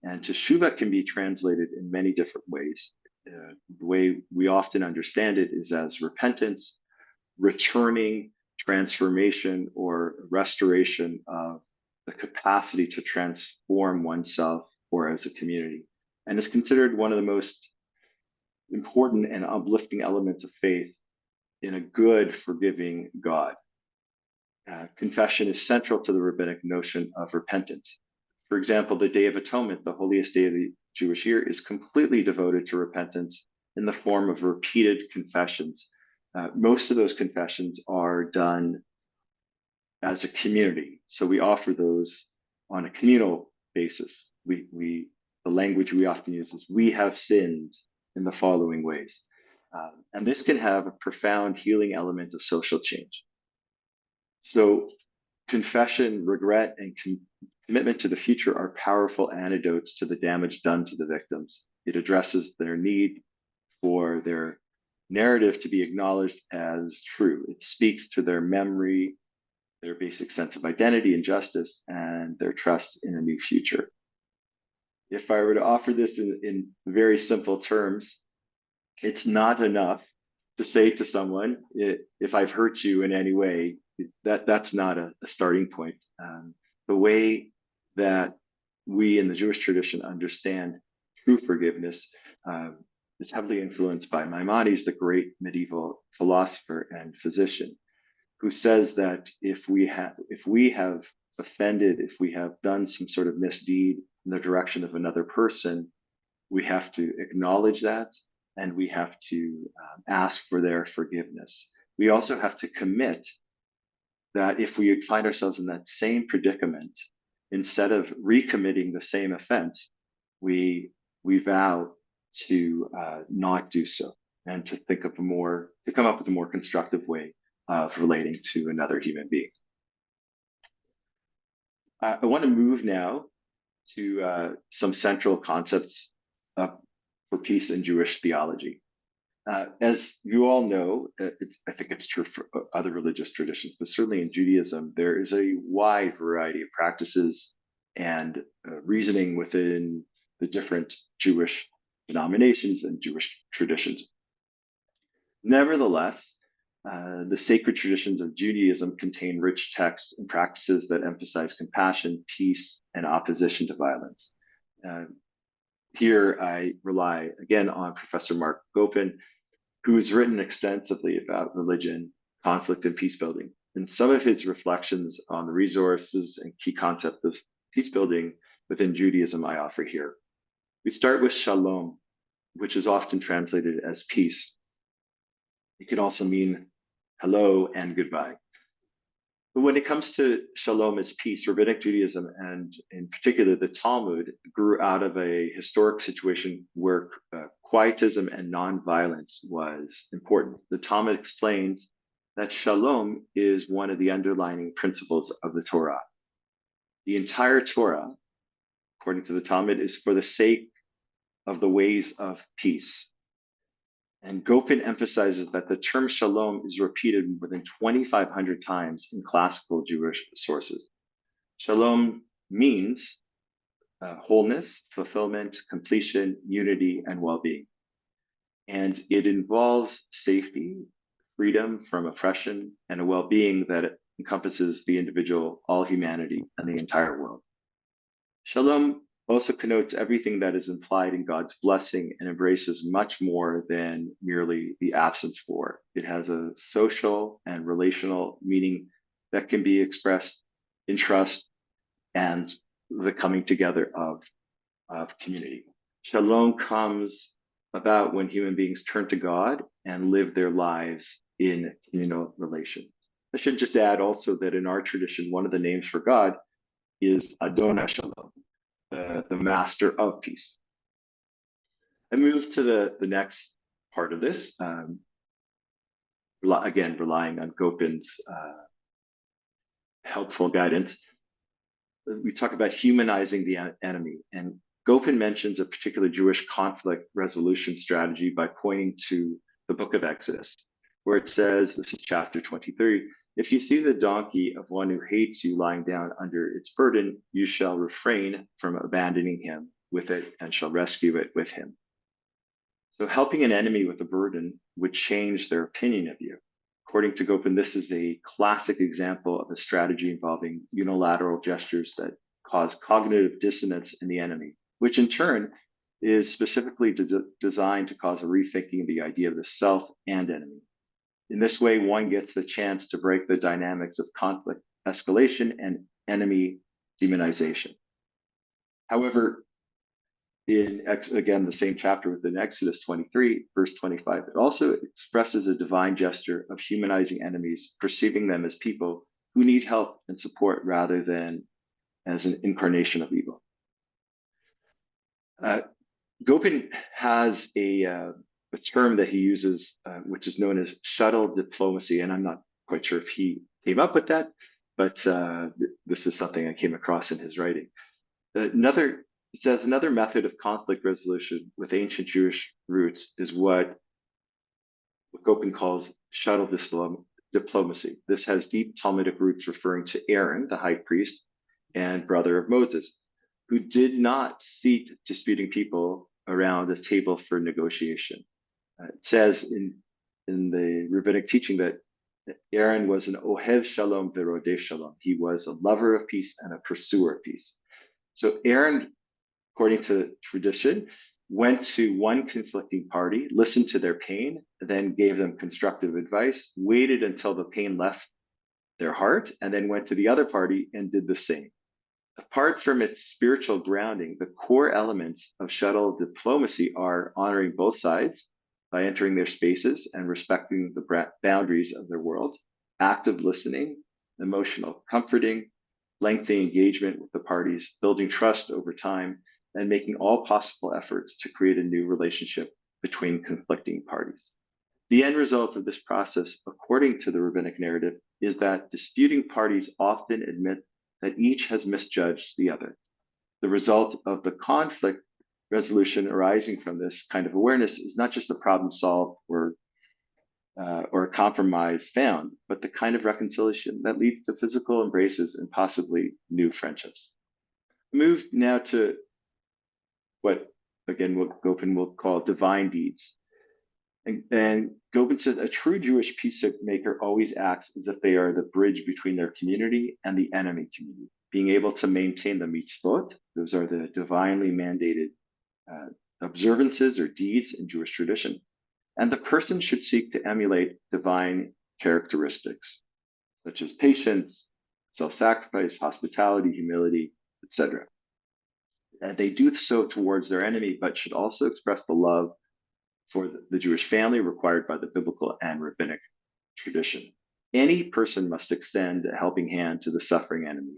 And teshuvah can be translated in many different ways. The way we often understand it is as repentance, returning, transformation, or restoration of the capacity to transform oneself or as a community. And is considered one of the most important and uplifting elements of faith in a good, forgiving God. Confession is central to the rabbinic notion of repentance. For example, the Day of Atonement, the holiest day of the Jewish year, is completely devoted to repentance in the form of repeated confessions. Most of those confessions are done as a community. So we offer those on a communal basis. The language we often use is, we have sinned in the following ways. And this can have a profound healing element of social change. So confession, regret, and commitment to the future are powerful antidotes to the damage done to the victims. It addresses their need for their narrative to be acknowledged as true. It speaks to their memory, their basic sense of identity and justice, and their trust in a new future. If I were to offer this in very simple terms, it's not enough to say to someone, if I've hurt you in any way, that's not a starting point. The way that we in the Jewish tradition understand true forgiveness is heavily influenced by Maimonides, the great medieval philosopher and physician, who says that if we have offended, if we have done some sort of misdeed in the direction of another person, we have to acknowledge that, and we have to ask for their forgiveness. We also have to commit that if we find ourselves in that same predicament, instead of recommitting the same offense, we vow to not do so, and to come up with a more constructive way of relating to another human being. I want to move now to some central concepts for peace in Jewish theology. As you all know, I think it's true for other religious traditions, but certainly in Judaism, there is a wide variety of practices and reasoning within the different Jewish denominations and Jewish traditions. Nevertheless, the sacred traditions of Judaism contain rich texts and practices that emphasize compassion, peace, and opposition to violence. Here I rely again on Professor Mark Gopin, who's written extensively about religion, conflict, and peace building. And some of his reflections on the resources and key concepts of peace building within Judaism I offer here. We start with shalom, which is often translated as peace. It can also mean hello and goodbye. But when it comes to shalom as peace, Rabbinic Judaism, and in particular the Talmud, grew out of a historic situation where quietism and nonviolence was important. The Talmud explains that shalom is one of the underlying principles of the Torah. The entire Torah, according to the Talmud, is for the sake of the ways of peace. And Gopin emphasizes that the term shalom is repeated more than 2,500 times in classical Jewish sources. Shalom means wholeness, fulfillment, completion, unity, and well-being. And it involves safety, freedom from oppression, and a well-being that encompasses the individual, all humanity, and the entire world. Shalom also connotes everything that is implied in God's blessing and embraces much more than merely the absence of war. It has a social and relational meaning that can be expressed in trust and the coming together of community. Shalom comes about when human beings turn to God and live their lives in communal relations. I should just add also that in our tradition, one of the names for God is Adonai Shalom, the master of peace. I move to the next part of this, again, relying on Gopin's helpful guidance. We talk about humanizing the enemy, and Gopin mentions a particular Jewish conflict resolution strategy by pointing to the book of Exodus, where it says, this is chapter 23, if you see the donkey of one who hates you lying down under its burden, you shall refrain from abandoning him with it and shall rescue it with him. So helping an enemy with a burden would change their opinion of you. According to Gopin, this is a classic example of a strategy involving unilateral gestures that cause cognitive dissonance in the enemy, which in turn is specifically designed to cause a rethinking of the idea of the self and enemy. In this way, one gets the chance to break the dynamics of conflict escalation and enemy demonization. However, in, again, the same chapter within Exodus 23, verse 25, it also expresses a divine gesture of humanizing enemies, perceiving them as people who need help and support rather than as an incarnation of evil. Gopin has a term that he uses, which is known as shuttle diplomacy, and I'm not quite sure if he came up with that, but this is something I came across in his writing. It says another method of conflict resolution with ancient Jewish roots is what Gopin calls shuttle diplomacy. This has deep Talmudic roots referring to Aaron, the high priest and brother of Moses, who did not seat disputing people around a table for negotiation. It says in the rabbinic teaching that Aaron was an ohev shalom verodeh shalom. He was a lover of peace and a pursuer of peace. So Aaron, according to tradition, went to one conflicting party, listened to their pain, then gave them constructive advice, waited until the pain left their heart, and then went to the other party and did the same. Apart from its spiritual grounding, the core elements of shuttle diplomacy are honoring both sides by entering their spaces and respecting the boundaries of their world, active listening, emotional comforting, lengthy engagement with the parties, building trust over time, and making all possible efforts to create a new relationship between conflicting parties. The end result of this process, according to the rabbinic narrative, is that disputing parties often admit that each has misjudged the other. The result of the conflict resolution arising from this kind of awareness is not just a problem solved or a compromise found, but the kind of reconciliation that leads to physical embraces and possibly new friendships. Move now to what, again, what Gopin will call divine deeds. And Gopin says a true Jewish peacemaker always acts as if they are the bridge between their community and the enemy community, being able to maintain the mitzvot. Those are the divinely mandated observances or deeds in Jewish tradition. And the person should seek to emulate divine characteristics, such as patience, self-sacrifice, hospitality, humility, etc. And they do so towards their enemy, but should also express the love for the Jewish family required by the biblical and rabbinic tradition. Any person must extend a helping hand to the suffering enemy.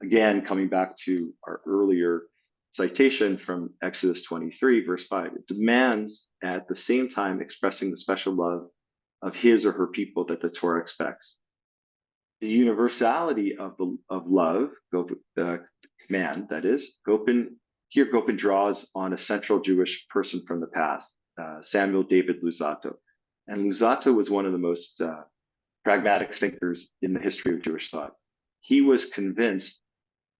Again, coming back to our earlier citation from Exodus 23, verse 5, it demands at the same time expressing the special love of his or her people that the Torah expects. The universality of love, the command, that is, Gopin draws on a central Jewish person from the past, Samuel David Luzzatto. And Luzzatto was one of the most pragmatic thinkers in the history of Jewish thought. He was convinced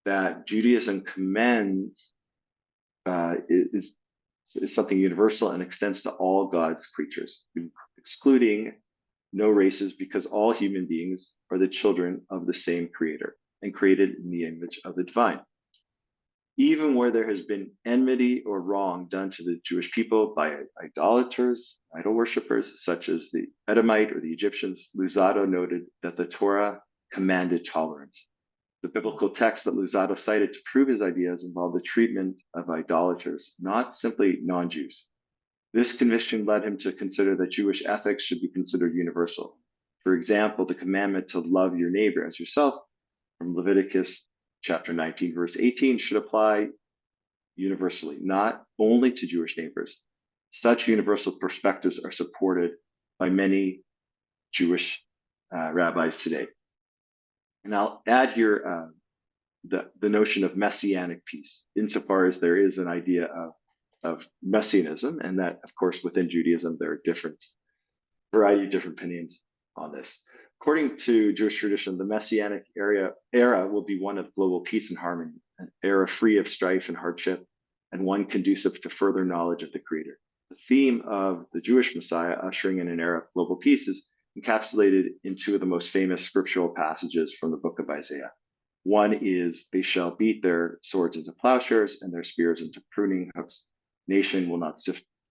that Judaism commends is something universal and extends to all God's creatures, excluding no races, because all human beings are the children of the same creator and created in the image of the divine. Even where there has been enmity or wrong done to the Jewish people by idolaters, idol worshippers, such as the Edomite or the Egyptians, Luzzatto noted that the Torah commanded tolerance. The biblical text that Luzzatto cited to prove his ideas involved the treatment of idolaters, not simply non-Jews. This conviction led him to consider that Jewish ethics should be considered universal. For example, the commandment to love your neighbor as yourself from Leviticus chapter 19, verse 18 should apply universally, not only to Jewish neighbors. Such universal perspectives are supported by many Jewish rabbis today. And I'll add here the notion of messianic peace, insofar as there is an idea of messianism, and that, of course, within Judaism, there are variety of different opinions on this. According to Jewish tradition, the Messianic era will be one of global peace and harmony, an era free of strife and hardship, and one conducive to further knowledge of the Creator. The theme of the Jewish Messiah ushering in an era of global peace is encapsulated in two of the most famous scriptural passages from the book of Isaiah. One is, they shall beat their swords into plowshares and their spears into pruning hooks. Nation will not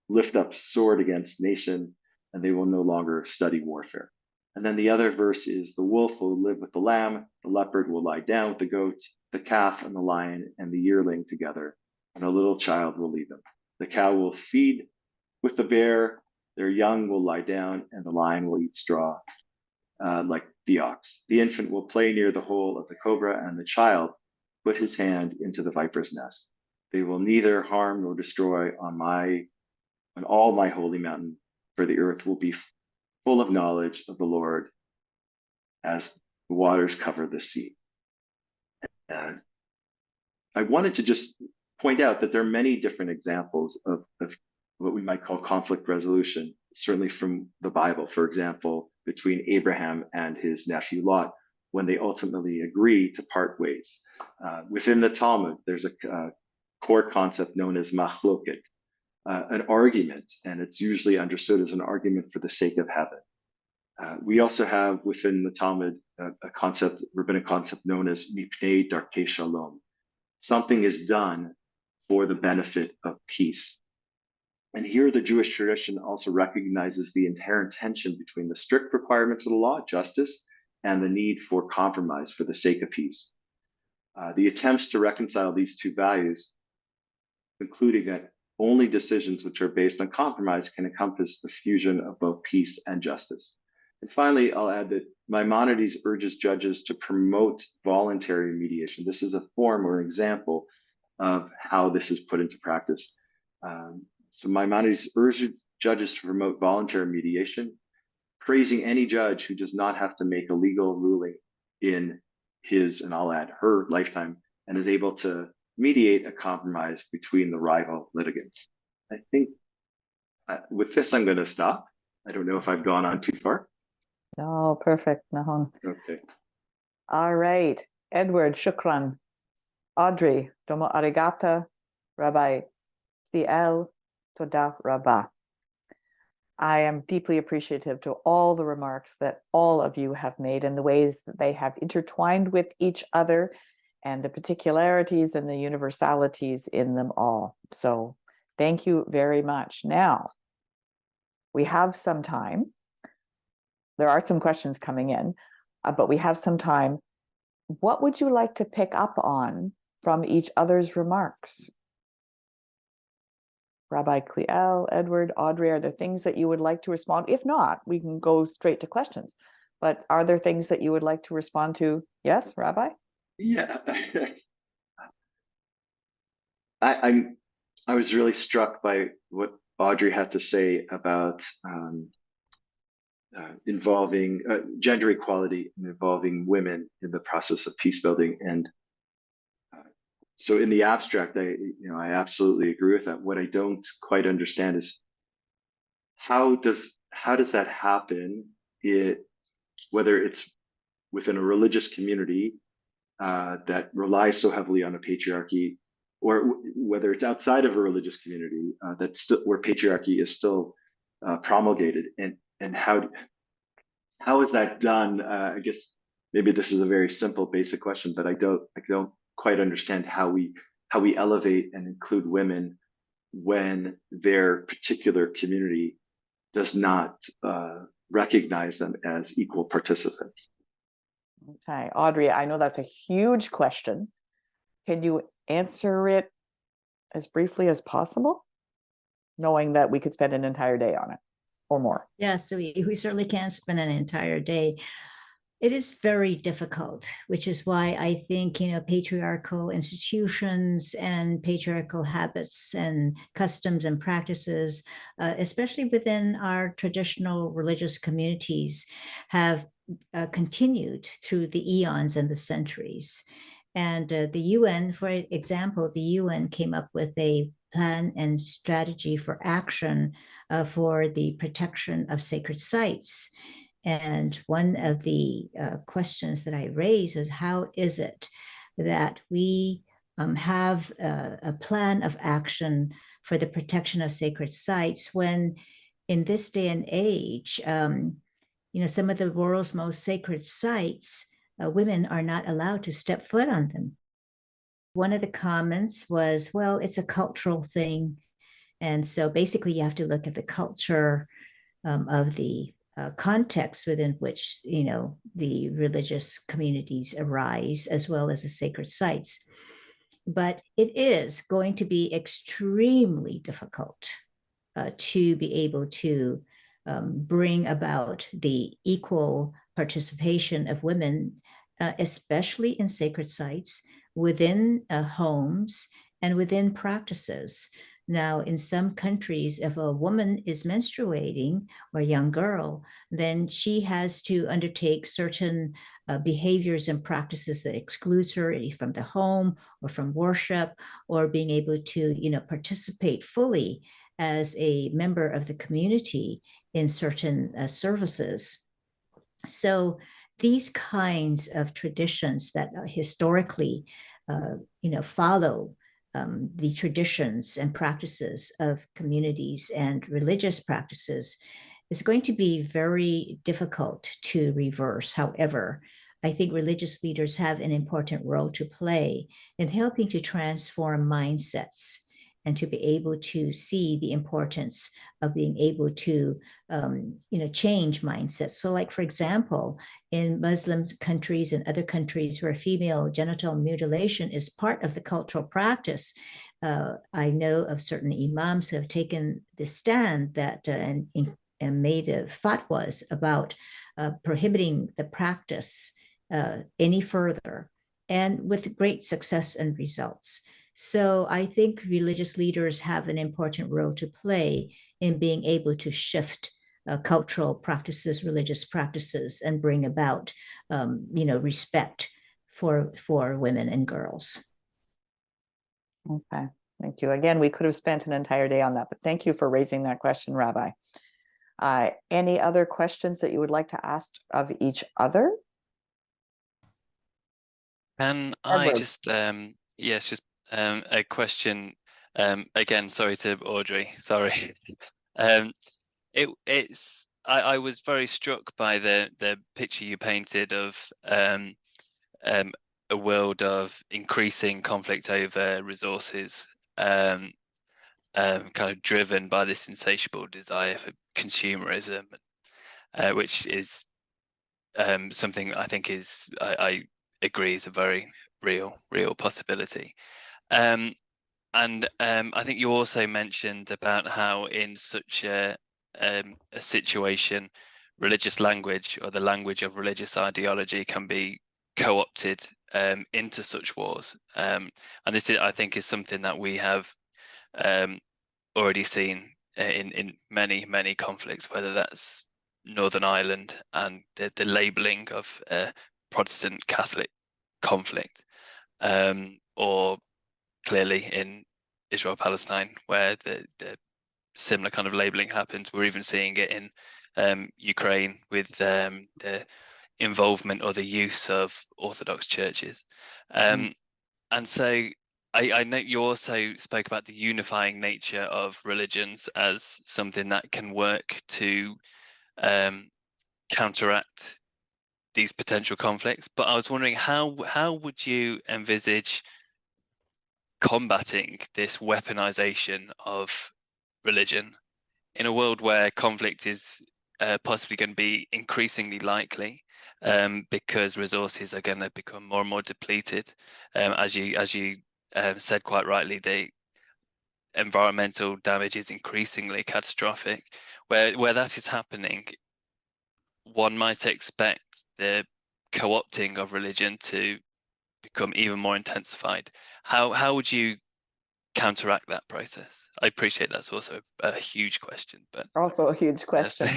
lift up sword against nation, and they will no longer study warfare. And then the other verse is, the wolf will live with the lamb, the leopard will lie down with the goat, the calf and the lion and the yearling together, and a little child will lead them. The cow will feed with the bear, their young will lie down, and the lion will eat straw like the ox. The infant will play near the hole of the cobra, and the child put his hand into the viper's nest. They will neither harm nor destroy on all my holy mountain, for the earth will be full of knowledge of the Lord as the waters cover the sea. And I wanted to just point out that there are many different examples of what we might call conflict resolution, certainly from the Bible. For example, between Abraham and his nephew Lot, when they ultimately agree to part ways. Within the Talmud, there's a core concept known as machloket, an argument, and it's usually understood as an argument for the sake of heaven. We also have within the Talmud a rabbinic concept known as mipnei darkei shalom. Something is done for the benefit of peace. And here the Jewish tradition also recognizes the inherent tension between the strict requirements of the law, justice, and the need for compromise for the sake of peace. The attempts to reconcile these two values, concluding that only decisions which are based on compromise can encompass the fusion of both peace and justice. And finally, I'll add that Maimonides urges judges to promote voluntary mediation. This is a form or example of how this is put into practice. So Maimonides urges judges to promote voluntary mediation, praising any judge who does not have to make a legal ruling in his, and I'll add her, lifetime, and is able to mediate a compromise between the rival litigants. I think with this, I'm going to stop. I don't know if I've gone on too far. No, perfect, Nahon. Okay. All right, Edward, shukran. Audrey, domo arigata, Rabbi Kliel, toda rabba. I am deeply appreciative to all the remarks that all of you have made and the ways that they have intertwined with each other and the particularities and the universalities in them all. So thank you very much. Now, we have some time. There are some questions coming in, but we have some time. What would you like to pick up on from each other's remarks? Rabbi Kliel, Edward, Audrey, are there things that you would like to respond? If not, we can go straight to questions. But are there things that you would like to respond to? Yes, Rabbi? Yeah. I was really struck by what Audrey had to say about involving gender equality and involving women in the process of peace building. And so in the abstract, I absolutely agree with that. What I don't quite understand is how does that happen? Whether it's within a religious community that relies so heavily on a patriarchy, or whether it's outside of a religious community where patriarchy is still promulgated, and how is that done? I guess maybe this is a very simple, basic question, but I don't quite understand how we elevate and include women when their particular community does not recognize them as equal participants. Okay, Audrey, I know that's a huge question. Can you answer it as briefly as possible, knowing that we could spend an entire day on it or more? Yes, so we certainly can't spend an entire day. It is very difficult, which is why I think, patriarchal institutions and patriarchal habits and customs and practices, especially within our traditional religious communities, have continued through the eons and the centuries. And the UN, for example, the UN came up with a plan and strategy for action for the protection of sacred sites. And one of the questions that I raise is, how is it that we have a plan of action for the protection of sacred sites when in this day and age, some of the world's most sacred sites, women are not allowed to step foot on them? One of the comments was, well, it's a cultural thing. And so basically you have to look at the culture of the context within which the religious communities arise, as well as the sacred sites. But it is going to be extremely difficult to be able to bring about the equal participation of women, especially in sacred sites, within homes and within practices. Now, in some countries, if a woman is menstruating, or a young girl, then she has to undertake certain behaviors and practices that excludes her from the home or from worship, or being able to, participate fully as a member of the community in certain services. So these kinds of traditions that historically, follow the traditions and practices of communities and religious practices is going to be very difficult to reverse. However, I think religious leaders have an important role to play in helping to transform mindsets and to be able to see the importance of being able to, change mindsets. So like, for example, in Muslim countries and other countries where female genital mutilation is part of the cultural practice, I know of certain imams who have taken the stand that and made fatwas about prohibiting the practice any further, and with great success and results. So I think religious leaders have an important role to play in being able to shift cultural practices, religious practices, and bring about, respect for women and girls. Okay, thank you. Again, we could have spent an entire day on that, but thank you for raising that question, Rabbi. Any other questions that you would like to ask of each other? Can I just, yes, just a question, again, sorry to Audrey, sorry. I was very struck by the picture you painted of a world of increasing conflict over resources, kind of driven by this insatiable desire for consumerism, which is something I think I agree is a very real possibility. And I think you also mentioned about how in such a situation, religious language, or the language of religious ideology, can be co-opted into such wars. And this, I think, is something that we have already seen in many conflicts, whether that's Northern Ireland and the labelling of Protestant Catholic conflict, or clearly in Israel-Palestine, where the similar kind of labeling happens. We're even seeing it in Ukraine with the involvement or the use of Orthodox churches. And so I know you also spoke about the unifying nature of religions as something that can work to counteract these potential conflicts, but I was wondering how would you envisage combating this weaponization of religion in a world where conflict is possibly going to be increasingly likely, because resources are going to become more and more depleted, as you said quite rightly, the environmental damage is increasingly catastrophic. Where that is happening, one might expect the co-opting of religion to become even more intensified. How would you counteract that process? I appreciate that's also a huge question, but also a huge question.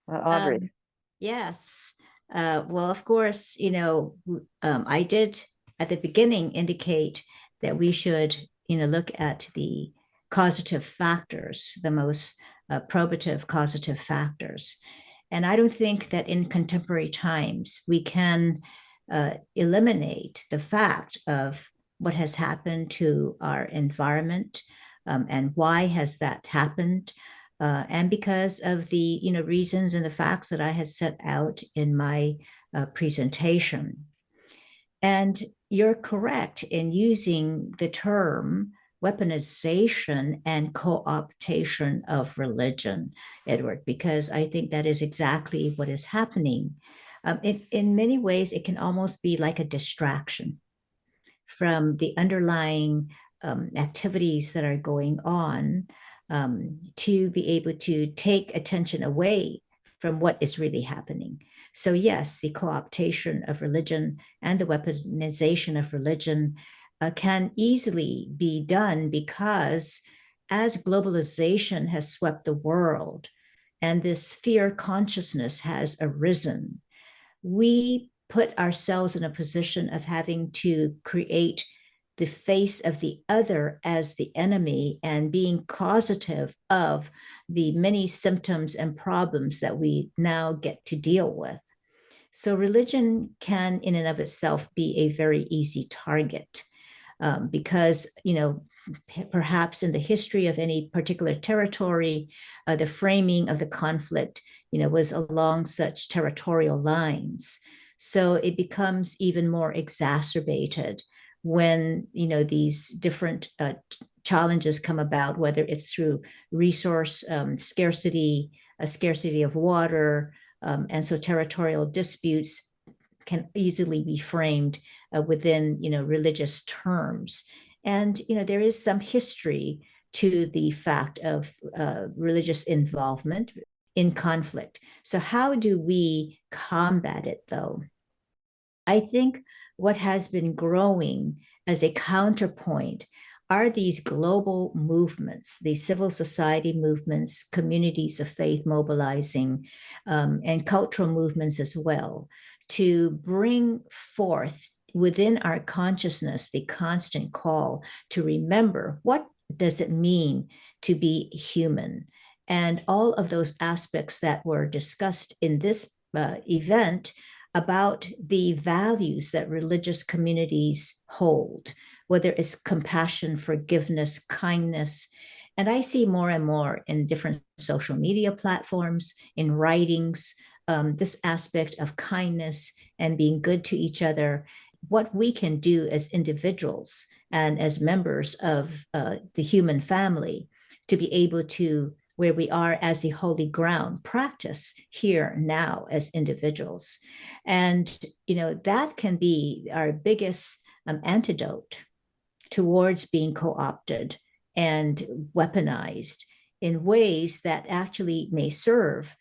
Audrey. Yes. Well, of course, I did at the beginning indicate that we should, look at the causative factors, the most probative causative factors. And I don't think that in contemporary times we can eliminate the fact of what has happened to our environment, and why has that happened, and because of the reasons and the facts that I had set out in my presentation. And you're correct in using the term weaponization and co-optation of religion, Edward, because I think that is exactly what is happening. In many ways, it can almost be like a distraction from the underlying activities that are going on, to be able to take attention away from what is really happening. So yes, the co-optation of religion and the weaponization of religion can easily be done, because as globalization has swept the world and this fear consciousness has arisen, we put ourselves in a position of having to create the face of the other as the enemy and being causative of the many symptoms and problems that we now get to deal with. So religion can in and of itself be a very easy target, because, perhaps in the history of any particular territory, the framing of the conflict, was along such territorial lines. So it becomes even more exacerbated when, these different challenges come about, whether it's through resource scarcity, a scarcity of water, and so territorial disputes can easily be framed within, religious terms. And, there is some history to the fact of religious involvement in conflict. So how do we combat it, though? I think what has been growing as a counterpoint are these global movements, these civil society movements, communities of faith mobilizing, and cultural movements as well, to bring forth within our consciousness the constant call to remember what does it mean to be human. And all of those aspects that were discussed in this event about the values that religious communities hold, whether it's compassion, forgiveness, kindness. And I see more and more in different social media platforms, in writings, this aspect of kindness and being good to each other, what we can do as individuals and as members of the human family to be able to, where we are as the holy ground, practice here now as individuals. And, that can be our biggest antidote towards being co-opted and weaponized in ways that actually may serve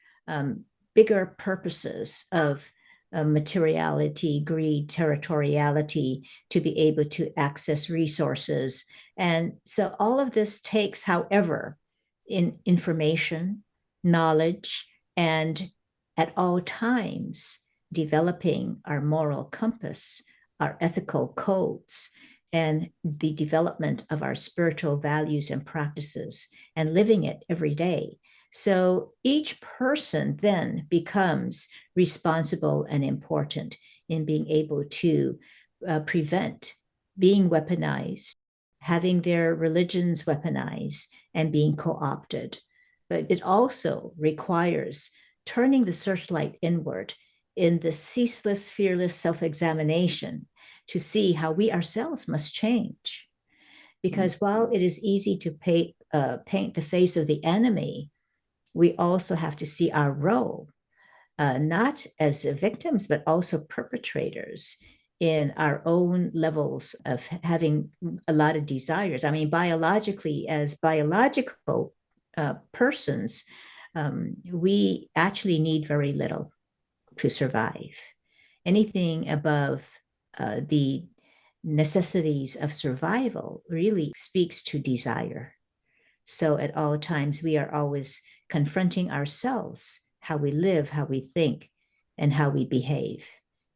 bigger purposes of materiality, greed, territoriality, to be able to access resources. And so all of this takes, however, in information, knowledge, and at all times developing our moral compass, our ethical codes, and the development of our spiritual values and practices, and living it every day. So each person then becomes responsible and important in being able to prevent being weaponized, having their religions weaponized, and being co-opted. But it also requires turning the searchlight inward in the ceaseless, fearless self-examination to see how we ourselves must change. Because while it is easy to paint the face of the enemy, we also have to see our role, not as victims, but also perpetrators in our own levels of having a lot of desires. I mean, biologically, as biological persons, we actually need very little to survive. Anything above the necessities of survival really speaks to desire. So at all times, we are always confronting ourselves, how we live, how we think, and how we behave.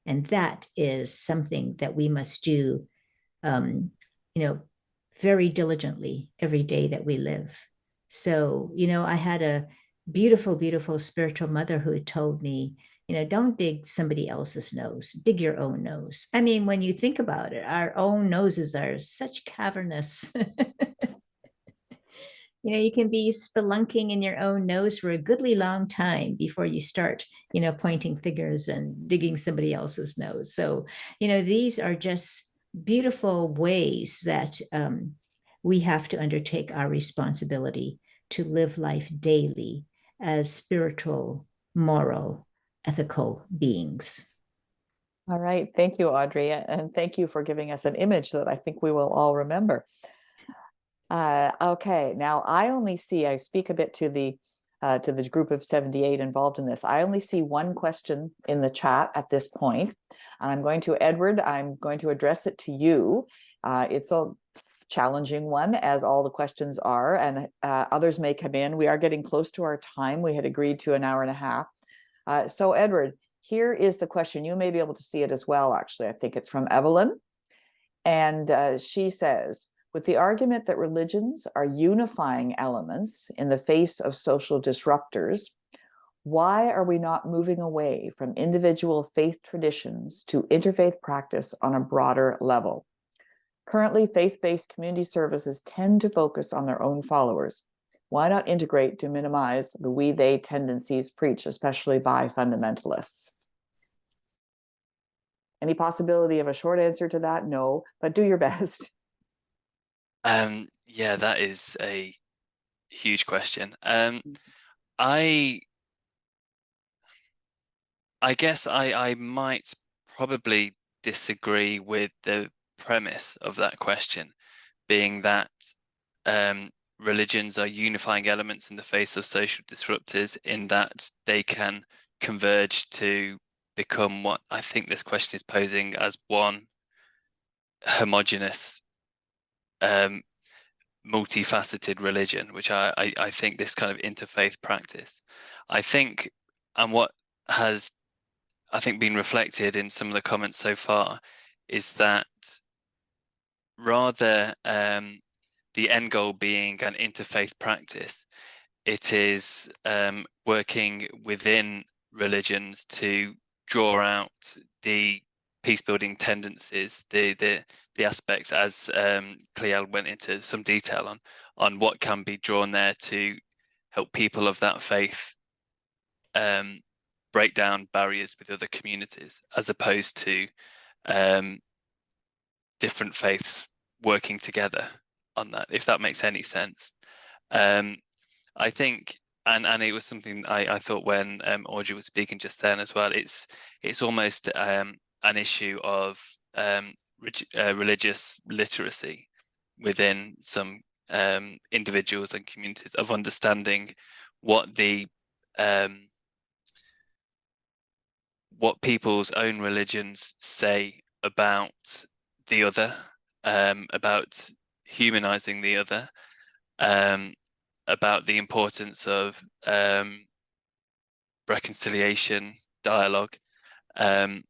And that is something that we must do, very diligently every day that we live. So, I had a beautiful, beautiful spiritual mother who told me, don't dig somebody else's nose, dig your own nose. I mean, when you think about it, our own noses are such cavernous. You can be spelunking in your own nose for a goodly long time before you start, pointing fingers and digging somebody else's nose. So, these are just beautiful ways that we have to undertake our responsibility to live life daily as spiritual, moral, ethical beings. All right. Thank you, Audrey. And thank you for giving us an image that I think we will all remember. Okay, now I speak a bit to the group of 78 involved in this. I only see one question in the chat at this point. And I'm going to address it to you. It's a challenging one, as all the questions are, and others may come in. We are getting close to our time. We had agreed to an hour and a half. So Edward, here is the question. You may be able to see it as well, actually. I think it's from Evelyn. And she says, with the argument that religions are unifying elements in the face of social disruptors, why are we not moving away from individual faith traditions to interfaith practice on a broader level? Currently, faith-based community services tend to focus on their own followers. Why not integrate to minimize the we-they tendencies preached, especially by fundamentalists? Any possibility of a short answer to that? No, but do your best. Yeah, that is a huge question. I guess I might probably disagree with the premise of that question, being that religions are unifying elements in the face of social disruptors, in that they can converge to become what I think this question is posing as one homogenous, multifaceted religion, which I think this kind of interfaith practice, I think, and what has I think been reflected in some of the comments so far, is that rather the end goal being an interfaith practice, it is working within religions to draw out the peace building tendencies, the aspects, as Kliel went into some detail on what can be drawn there to help people of that faith break down barriers with other communities, as opposed to different faiths working together on that, if that makes any sense. I think, and it was something I thought when Audrey was speaking just then as well, it's almost an issue of religious literacy within some individuals and communities, of understanding what what people's own religions say about the other, about humanizing the other, about the importance of reconciliation, dialogue, and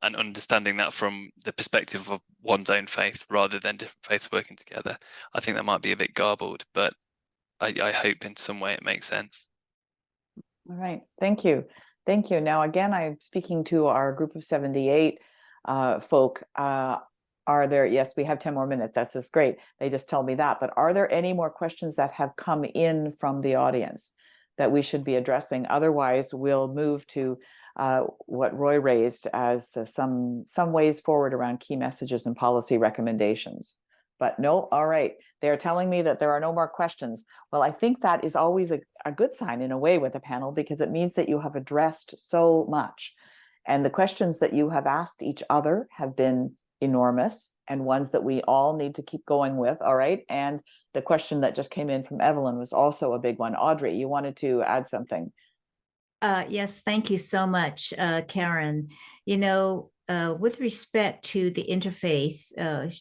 understanding that from the perspective of one's own faith rather than different faiths working together. I think that might be a bit garbled, but I hope in some way it makes sense. All right, thank you. Thank you. Now, again, I'm speaking to our group of 78 folk. Are there, yes, we have 10 more minutes. That's just great. They just tell me that. But are there any more questions that have come in from the audience that we should be addressing? Otherwise, we'll move to what Roy raised as some ways forward around key messages and policy recommendations. But no, all right. They're telling me that there are no more questions. Well, I think that is always a good sign in a way with a panel, because it means that you have addressed so much. And the questions that you have asked each other have been enormous, and ones that we all need to keep going with. All right. And the question that just came in from Evelyn was also a big one. Audrey, you wanted to add something. Yes, thank you so much, Karen. You know, with respect to the interfaith,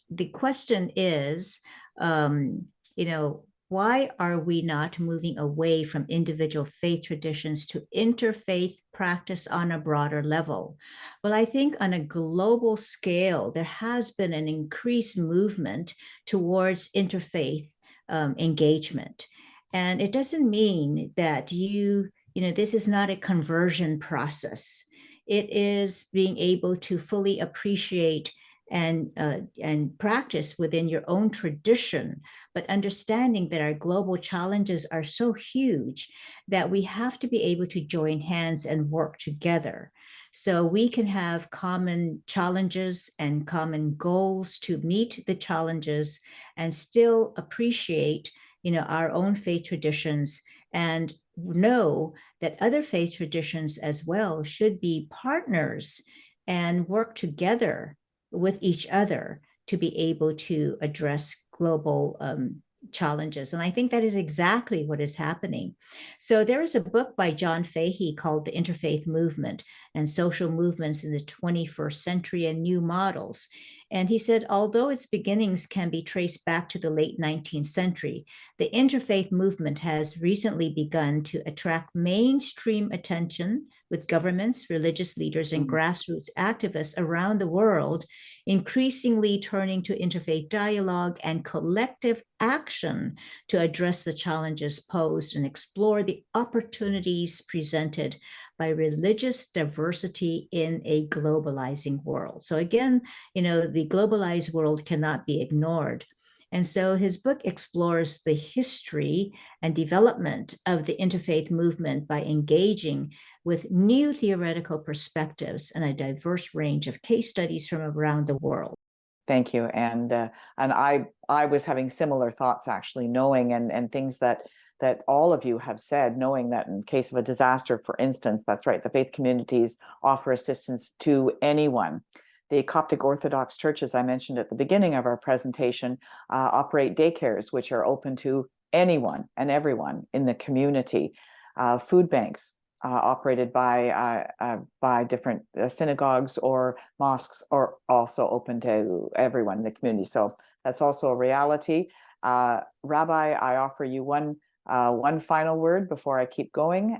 the question is, you know, why are we not moving away from individual faith traditions to interfaith practice on a broader level? Well, I think on a global scale, there has been an increased movement towards interfaith engagement. And it doesn't mean that you know, this is not a conversion process. It is being able to fully appreciate and practice within your own tradition, but understanding that our global challenges are so huge that we have to be able to join hands and work together. So we can have common challenges and common goals to meet the challenges and still appreciate, you know, our own faith traditions, and know that other faith traditions as well should be partners and work together with each other to be able to address global challenges. And I think that is exactly what is happening. So there is a book by John Fahey called The Interfaith Movement and Social Movements in the 21st Century and New Models. And he said, although its beginnings can be traced back to the late 19th century, the interfaith movement has recently begun to attract mainstream attention with governments, religious leaders, and grassroots activists around the world, increasingly turning to interfaith dialogue and collective action to address the challenges posed and explore the opportunities presented by religious diversity in a globalizing world. So again, you know, the globalized world cannot be ignored. And so his book explores the history and development of the interfaith movement by engaging with new theoretical perspectives and a diverse range of case studies from around the world. Thank you. And I was having similar thoughts, actually, knowing and things that all of you have said, knowing that in case of a disaster, for instance, that's right, the faith communities offer assistance to anyone. The Coptic Orthodox churches I mentioned at the beginning of our presentation operate daycares, which are open to anyone and everyone in the community. Food banks operated by different synagogues or mosques are also open to everyone in the community. So that's also a reality. Rabbi, I offer you one final word before I keep going.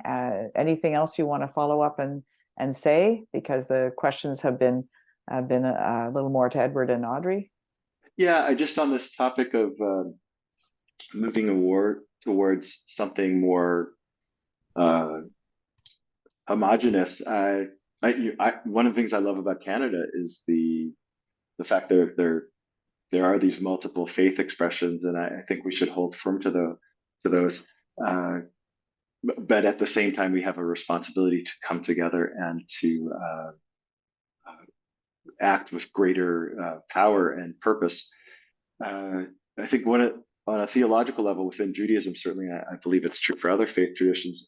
Anything else you want to follow up and say? Because the questions have been a little more to Edward and Audrey. Yeah, I just on this topic of moving towards something more homogenous. One of the things I love about Canada is the fact there are these multiple faith expressions, and I think we should hold firm to those. But at the same time, we have a responsibility to come together and to act with greater power and purpose. I think on a theological level within Judaism, certainly I believe it's true for other faith traditions.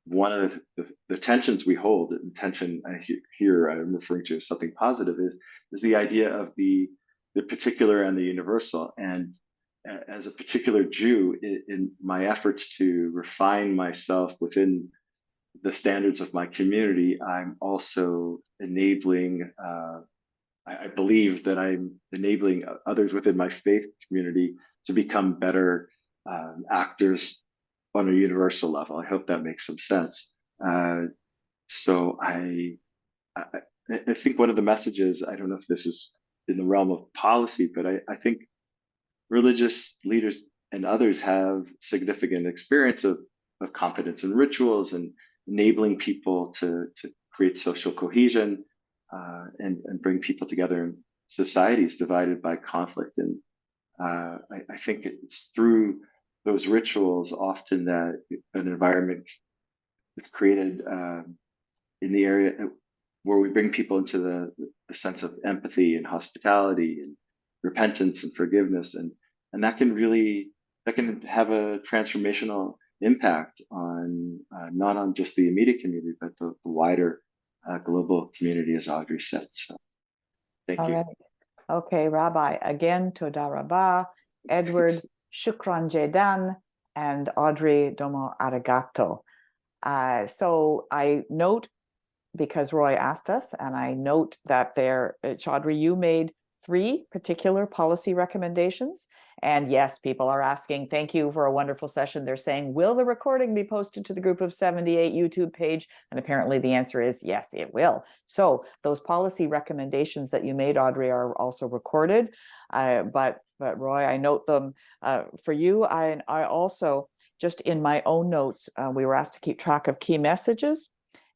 One of the tensions we hold, the tension here I'm referring to as something positive, is the idea of the particular and the universal. And as a particular Jew, in my efforts to refine myself within the standards of my community, I'm also enabling, I believe that I'm enabling others within my faith community to become better actors on a universal level. I hope that makes some sense. So I think one of the messages, I don't know if this is in the realm of policy, but I think religious leaders and others have significant experience of competence in rituals and enabling people to create social cohesion and bring people together in societies divided by conflict. And I think it's through those rituals often that an environment is created in the area where we bring people into the sense of empathy and hospitality and repentance and forgiveness, and that can have a transformational impact on not on just the immediate community but the wider global community, as Audrey said. So thank you. Right. Okay, Rabbi, again, toda rabba, Edward, shukran jedan, and Audrey, domo arigato. So I note, because Roy asked us, and I note that Audrey, you made 3 particular policy recommendations. And yes, people are asking, thank you for a wonderful session. They're saying, will the recording be posted to the Group of 78 YouTube page? And apparently the answer is yes, it will. So those policy recommendations that you made, Audrey, are also recorded. But Roy, I note them for you. I also, just in my own notes, we were asked to keep track of key messages.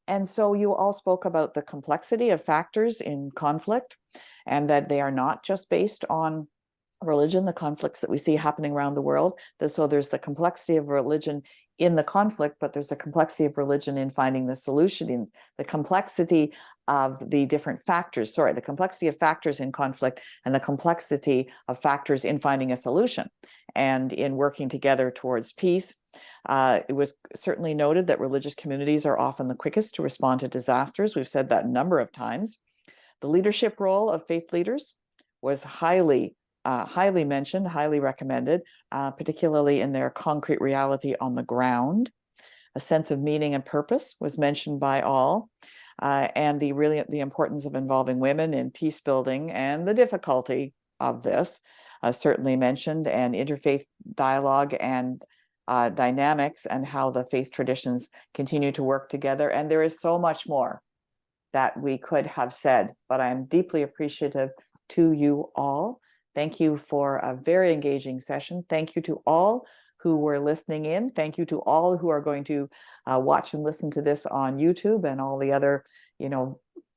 And so you all spoke about the complexity of factors in conflict, and that they are not just based on religion, the conflicts that we see happening around the world. So there's the complexity of religion in the conflict, but there's the complexity of religion in finding the solution, in the complexity of the different factors, the complexity of factors in conflict and the complexity of factors in finding a solution and in working together towards peace. It was certainly noted that religious communities are often the quickest to respond to disasters. We've said that a number of times. The leadership role of faith leaders was highly mentioned, highly recommended, particularly in their concrete reality on the ground. A sense of meaning and purpose was mentioned by all, and the importance of involving women in peace building and the difficulty of this certainly mentioned, and interfaith dialogue and dynamics and how the faith traditions continue to work together. And there is so much more that we could have said, but I'm deeply appreciative to you all. Thank you for a very engaging session. Thank you to all who were listening in. Thank you to all who are going to watch and listen to this on YouTube and all the other,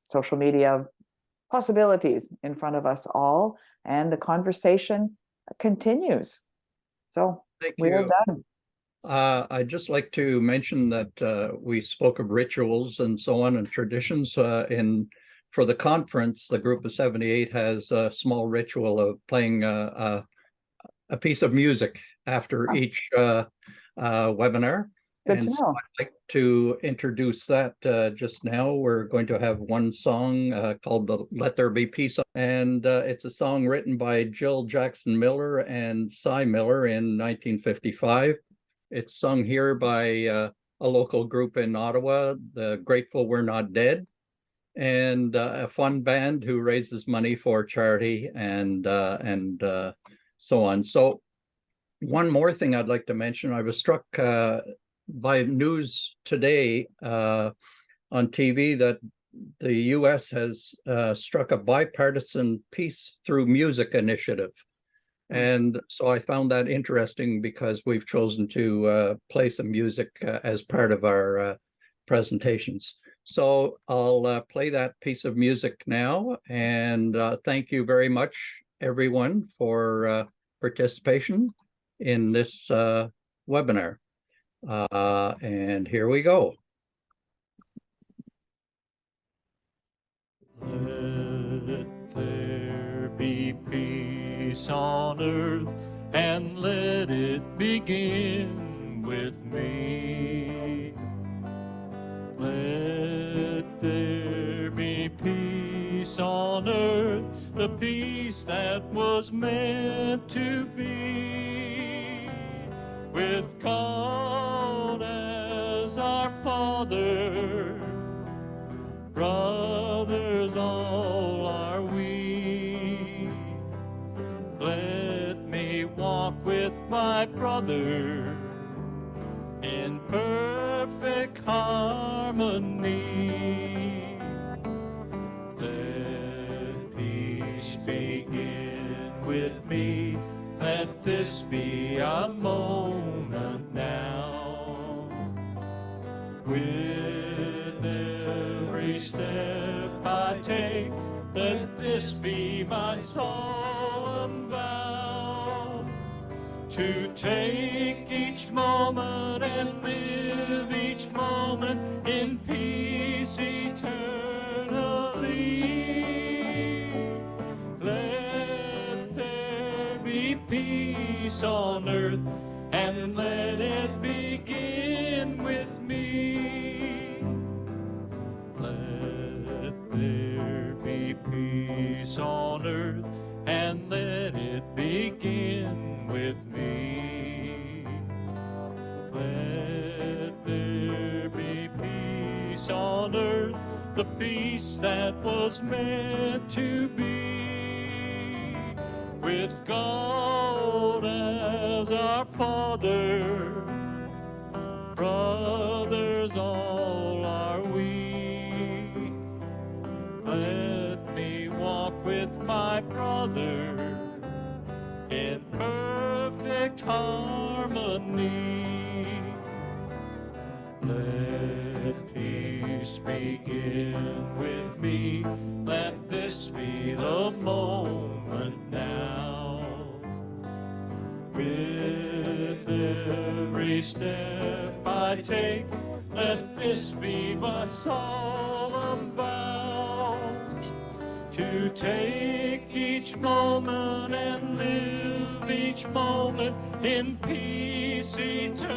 social media possibilities in front of us all. And the conversation continues. So Thank we are you. done. I'd just like to mention that we spoke of rituals and so on and traditions. For the conference, the group of 78 has a small ritual of playing a piece of music after each webinar. Good to And so know. I'd like to introduce that just now. We're going to have one song called the Let There Be Peace. And it's a song written by Jill Jackson Miller and Cy Miller in 1955. It's sung here by a local group in Ottawa, the Grateful We're Not Dead, and a fun band who raises money for charity and so on. So one more thing I'd like to mention, I was struck by news today on TV that the US has struck a bipartisan peace through music initiative. And so I found that interesting because we've chosen to play some music as part of our presentations. So I'll play that piece of music now, and thank you very much, everyone, for participation in this webinar. And here we go. Let there be peace on earth, and let it begin with me. Let there be peace on earth, the peace that was meant to be, with God as our Father. Brothers all are we. Let me walk with my brother in perfect harmony. Let peace begin with me. Let this be a moment now. With every step I take, let this be my solemn vow, to take each moment and live each moment in peace eternally. Let there be peace on earth, and let it begin with me. Let there be peace on earth, and let it begin with me. Let there be peace on earth, the peace that was meant to be, with God as our Father. Brothers all are we. Let me walk with my brother in perfect harmony. Let peace begin with me. Let this be the moment now. With every step I take, let this be my solemn vow, to take each moment and live each moment in peace eternally.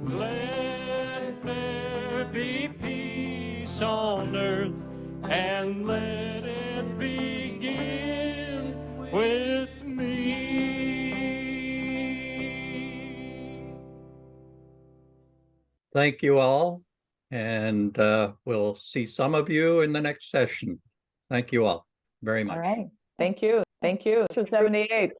Let there be peace on earth, and let it begin with me. Thank you all, and we'll see some of you in the next session. Thank you all very much. All right. Thank you. Thank you. 78.